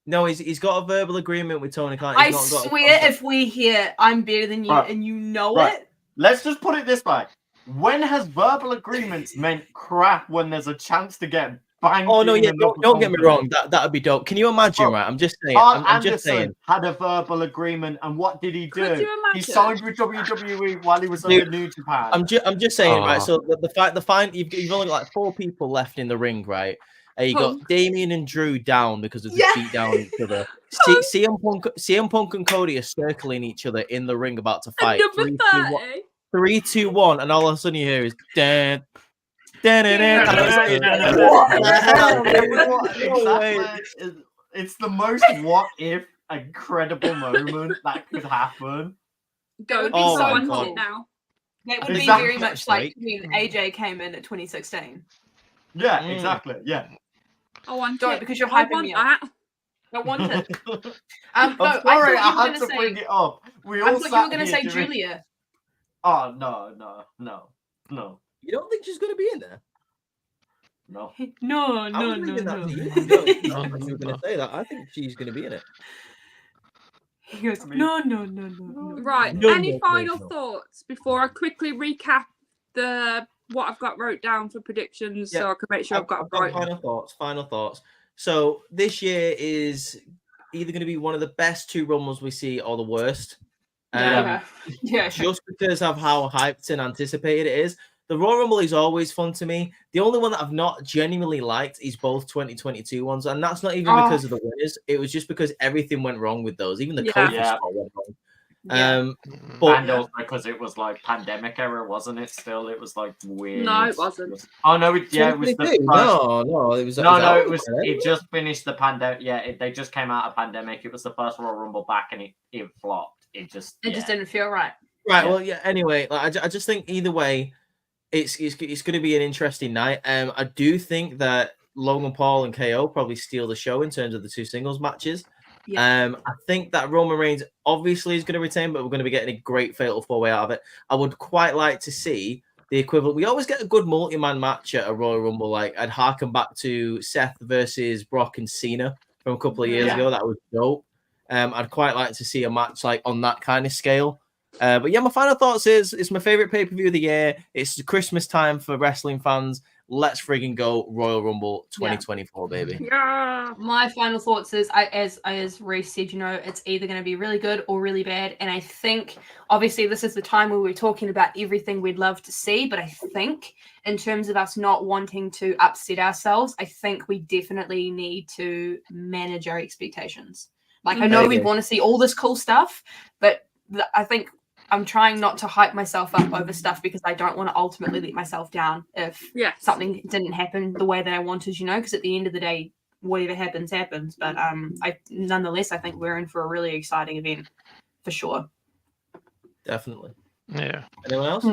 No, he's got a verbal agreement with Tony Khan. I swear, if we hear I'm better than you and you know it. Let's just put it this way. When has verbal agreements meant crap when there's a chance to get banged? Oh no, yeah, don't get me wrong. That would be dope. Can you imagine, right? I'm just saying. I'm just saying. Had a verbal agreement, and what did he do? He signed with WWE while he was under New Japan. I'm just saying, right? So the fine, you've only got like 4 people left in the ring, right? You got Damien and Drew down because of the beat down each other. CM Punk and Cody are circling each other in the ring about to fight. 3, 2, 1, and all of a sudden you hear is dead. It's the most what if incredible moment that could happen. Go would be be Oh so my on God. it now. That would Exactly. be very much like when AJ came in at 2016. Yeah, Mm. exactly. Yeah. I want Don't, it. because you're I hyping want me up. that. I want it. I'm No, I sorry, thought I you were had going to to bring say. it up. We I all thought you sat were going to here say doing- Julia. Oh no. You don't think she's going to be in there? No. No. I was leaving that to you. No, I thought you were going to say that. I think she's going to be in it. He goes, I mean- no. Right. No, Any no, final no. thoughts before I quickly recap what I've got wrote down for predictions, so I can make sure I've got it right. Final thoughts. So this year is either going to be one of the best 2 Rumbles we see or the worst. Yeah, sure. Just because of how hyped and anticipated it is. The Royal Rumble is always fun to me. The only one that I've not genuinely liked is both 2022 ones, and that's not even because of the winners. It was just because everything went wrong with those. Even the Kofi Yeah. spot went wrong. Yeah. But And also because it was like pandemic era, wasn't it? Still, it was like weird. No, it wasn't. Oh no, it was the 2022? first... No, it was No, it was. out It just finished the pandemic. Yeah, they just came out of pandemic. It was the first Royal Rumble back, and it flopped. It just didn't feel right. Right. Yeah. Well, yeah. Anyway, like, I just think either way, it's going to be an interesting night. I do think that Logan Paul and KO probably steal the show in terms of the 2 singles matches. Yeah. I think that Roman Reigns obviously is going to retain, but we're going to be getting a great fatal 4-way out of it. I would quite like to see the equivalent. We always get a good multi-man match at a Royal Rumble. Like, I'd harken back to Seth versus Brock and Cena from a couple of years ago. That was dope. I'd quite like to see a match like on that kind of scale. But yeah, my final thoughts is it's my favorite pay-per-view of the year. It's the Christmas time for wrestling fans. Let's friggin' go Royal Rumble 2024, baby. Yeah. My final thoughts is, as Reese said, it's either going to be really good or really bad. And I think, obviously, this is the time where we're talking about everything we'd love to see. But I think, in terms of us not wanting to upset ourselves, I think we definitely need to manage our expectations. Like, I know we want to see all this cool stuff, but I think I'm trying not to hype myself up over stuff because I don't want to ultimately let myself down if something didn't happen the way that I wanted, because at the end of the day, whatever happens. But nonetheless, I think we're in for a really exciting event for sure. Definitely. Yeah. Anyone else?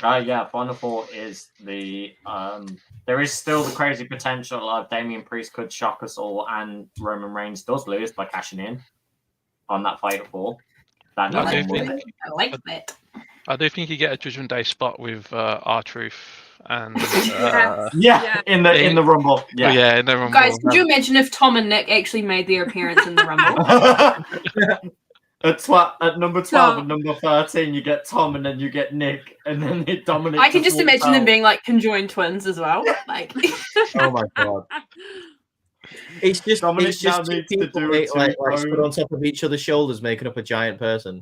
Yeah, final thought is there is still the crazy potential of Damian Priest could shock us all and Roman Reigns does lose by cashing in on that Fatal 4. I like that. I do think you get a Judgment Day spot with R-Truth and in the Rumble. Yeah, in the Rumble. Guys, could you imagine if Tom and Nick actually made their appearance in the Rumble? At number 12 and number 13, you get Tom and then you get Nick and then Dominic. I can just imagine them being like conjoined twins as well. Like, oh my God. It's just Dominic it's just now needs people to do like stood on top of each other's shoulders, making up a giant person.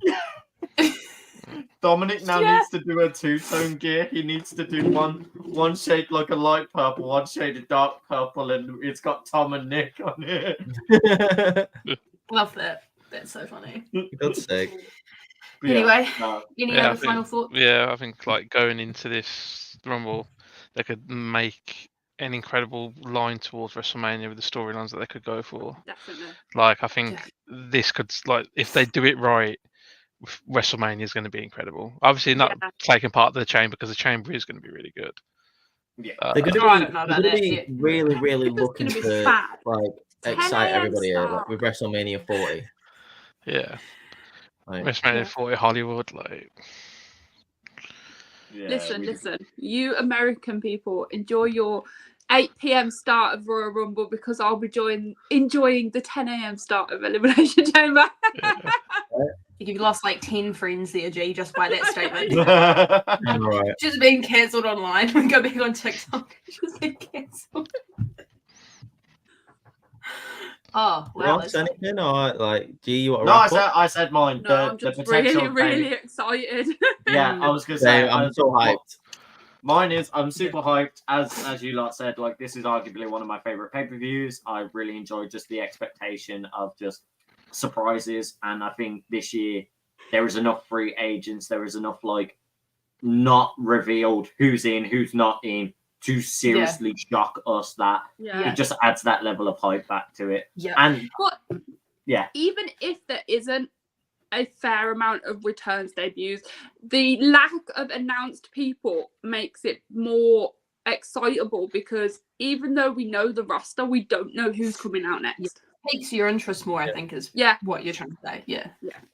Dominic now needs to do a 2-tone gear. He needs to do one shade like a light purple, one shade of dark purple, and it's got Tom and Nick on it. Love that. That's so funny. God's sake. Anyway, any other final thoughts? Yeah, I think like going into this Rumble, they could make an incredible line towards WrestleMania with the storylines that they could go for. Definitely. Like, I think this could, like, if they do it right, WrestleMania is going to be incredible. Obviously, not taking part of the chamber because the chamber is going to be really good. Yeah, they're going to be really, really looking to like excite everybody with WrestleMania 40. Yeah, WrestleMania 40 Hollywood, like. Yeah, listen, you American people, enjoy your 8 p.m. start of Royal Rumble because I'll be enjoying the 10 a.m. start of Elimination Chamber. You've lost like 10 friends there, G, just by that statement. Right. Just being cancelled online. We go back on TikTok. Just being cancelled. Oh, wow. Anything or like, G, you want to No, wrap I said mine. No, I'm just really excited. Yeah, I was gonna say I'm so hyped. Mine is I'm super hyped. As you lot said, like this is arguably one of my favorite pay-per-views. I really enjoyed just the expectation of just surprises, and I think this year there is enough free agents. There is enough like not revealed who's in, who's not in, to seriously shock us that it just adds that level of hype back to it. Yeah. And even if there isn't a fair amount of returns debuts, the lack of announced people makes it more excitable, because even though we know the roster, we don't know who's coming out next. Piques your interest more, I think, is what you're trying to say. Yeah.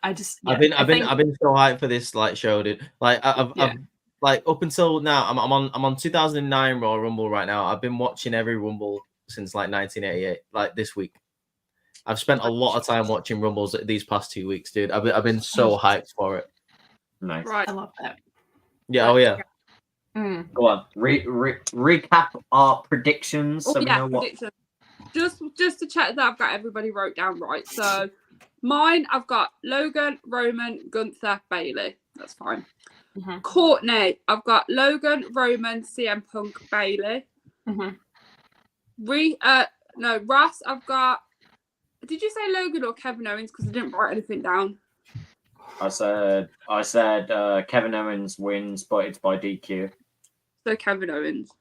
I've been so hyped for this show, dude. I've like up until now, I'm on 2009 Royal Rumble right now. I've been watching every Rumble since 1988. Like this week, I've spent a lot of time watching Rumbles these past 2 weeks, dude. I've been so hyped for it. Nice. Right. I love that. Yeah. Oh yeah. Go on. Recap our predictions. So we know predictions. Just to check that I've got everybody wrote down right. So mine, I've got Logan, Roman, Gunther, Bailey. That's fine. Mm-hmm. Courtney, I've got Logan, Roman, CM Punk, Bailey. Mm-hmm. Ross, I've got. Did you say Logan or Kevin Owens? Because I didn't write anything down. I said Kevin Owens wins, but it's by DQ. So Kevin Owens.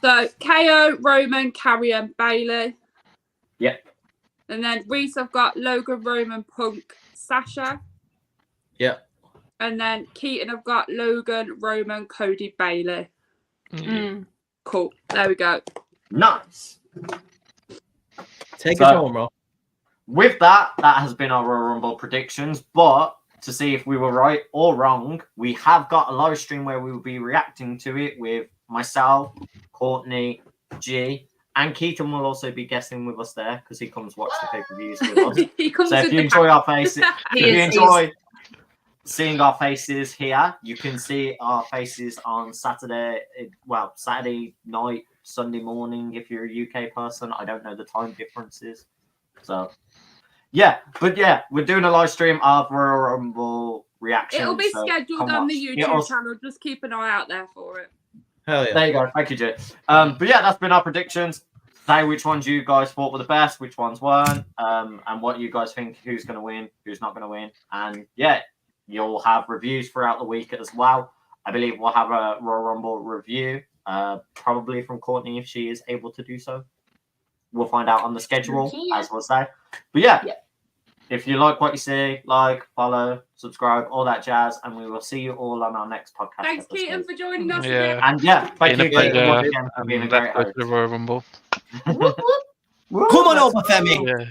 So KO, Roman, Carrion, Bailey. Yep. And then Reese, I've got Logan, Roman, Punk, Sasha. Yep. And then Keaton, I've got Logan, Roman, Cody, Bailey. Cool. There we go. Nice. Take us home, bro. With that has been our Royal Rumble predictions. But to see if we were right or wrong, we have got a live stream where we will be reacting to it with myself, Courtney, G, and Keaton will also be guesting with us there because he comes watch the pay-per-views with us. So if you enjoy our faces, if you enjoy seeing our faces here, you can see our faces on Saturday night, Sunday morning if you're a UK person. I don't know the time differences. So we're doing a live stream of Royal Rumble reaction. It'll be scheduled on the YouTube channel. Just keep an eye out there for it. Hell yeah. There you go. Thank you, Jay. That's been our predictions. Say which ones you guys thought were the best, which ones weren't, and what you guys think, who's going to win, who's not going to win. And you'll have reviews throughout the week as well. I believe we'll have a Royal Rumble review, probably from Courtney if she is able to do so. We'll find out on the schedule, as we'll say. But if you like what you see, follow, subscribe, all that jazz, and we will see you all on our next podcast. Thanks, Keaton, for joining us. Yeah. And thank you, Keaton, once again for being a great host. The Royal Rumble. Come on over, Femi. Yeah.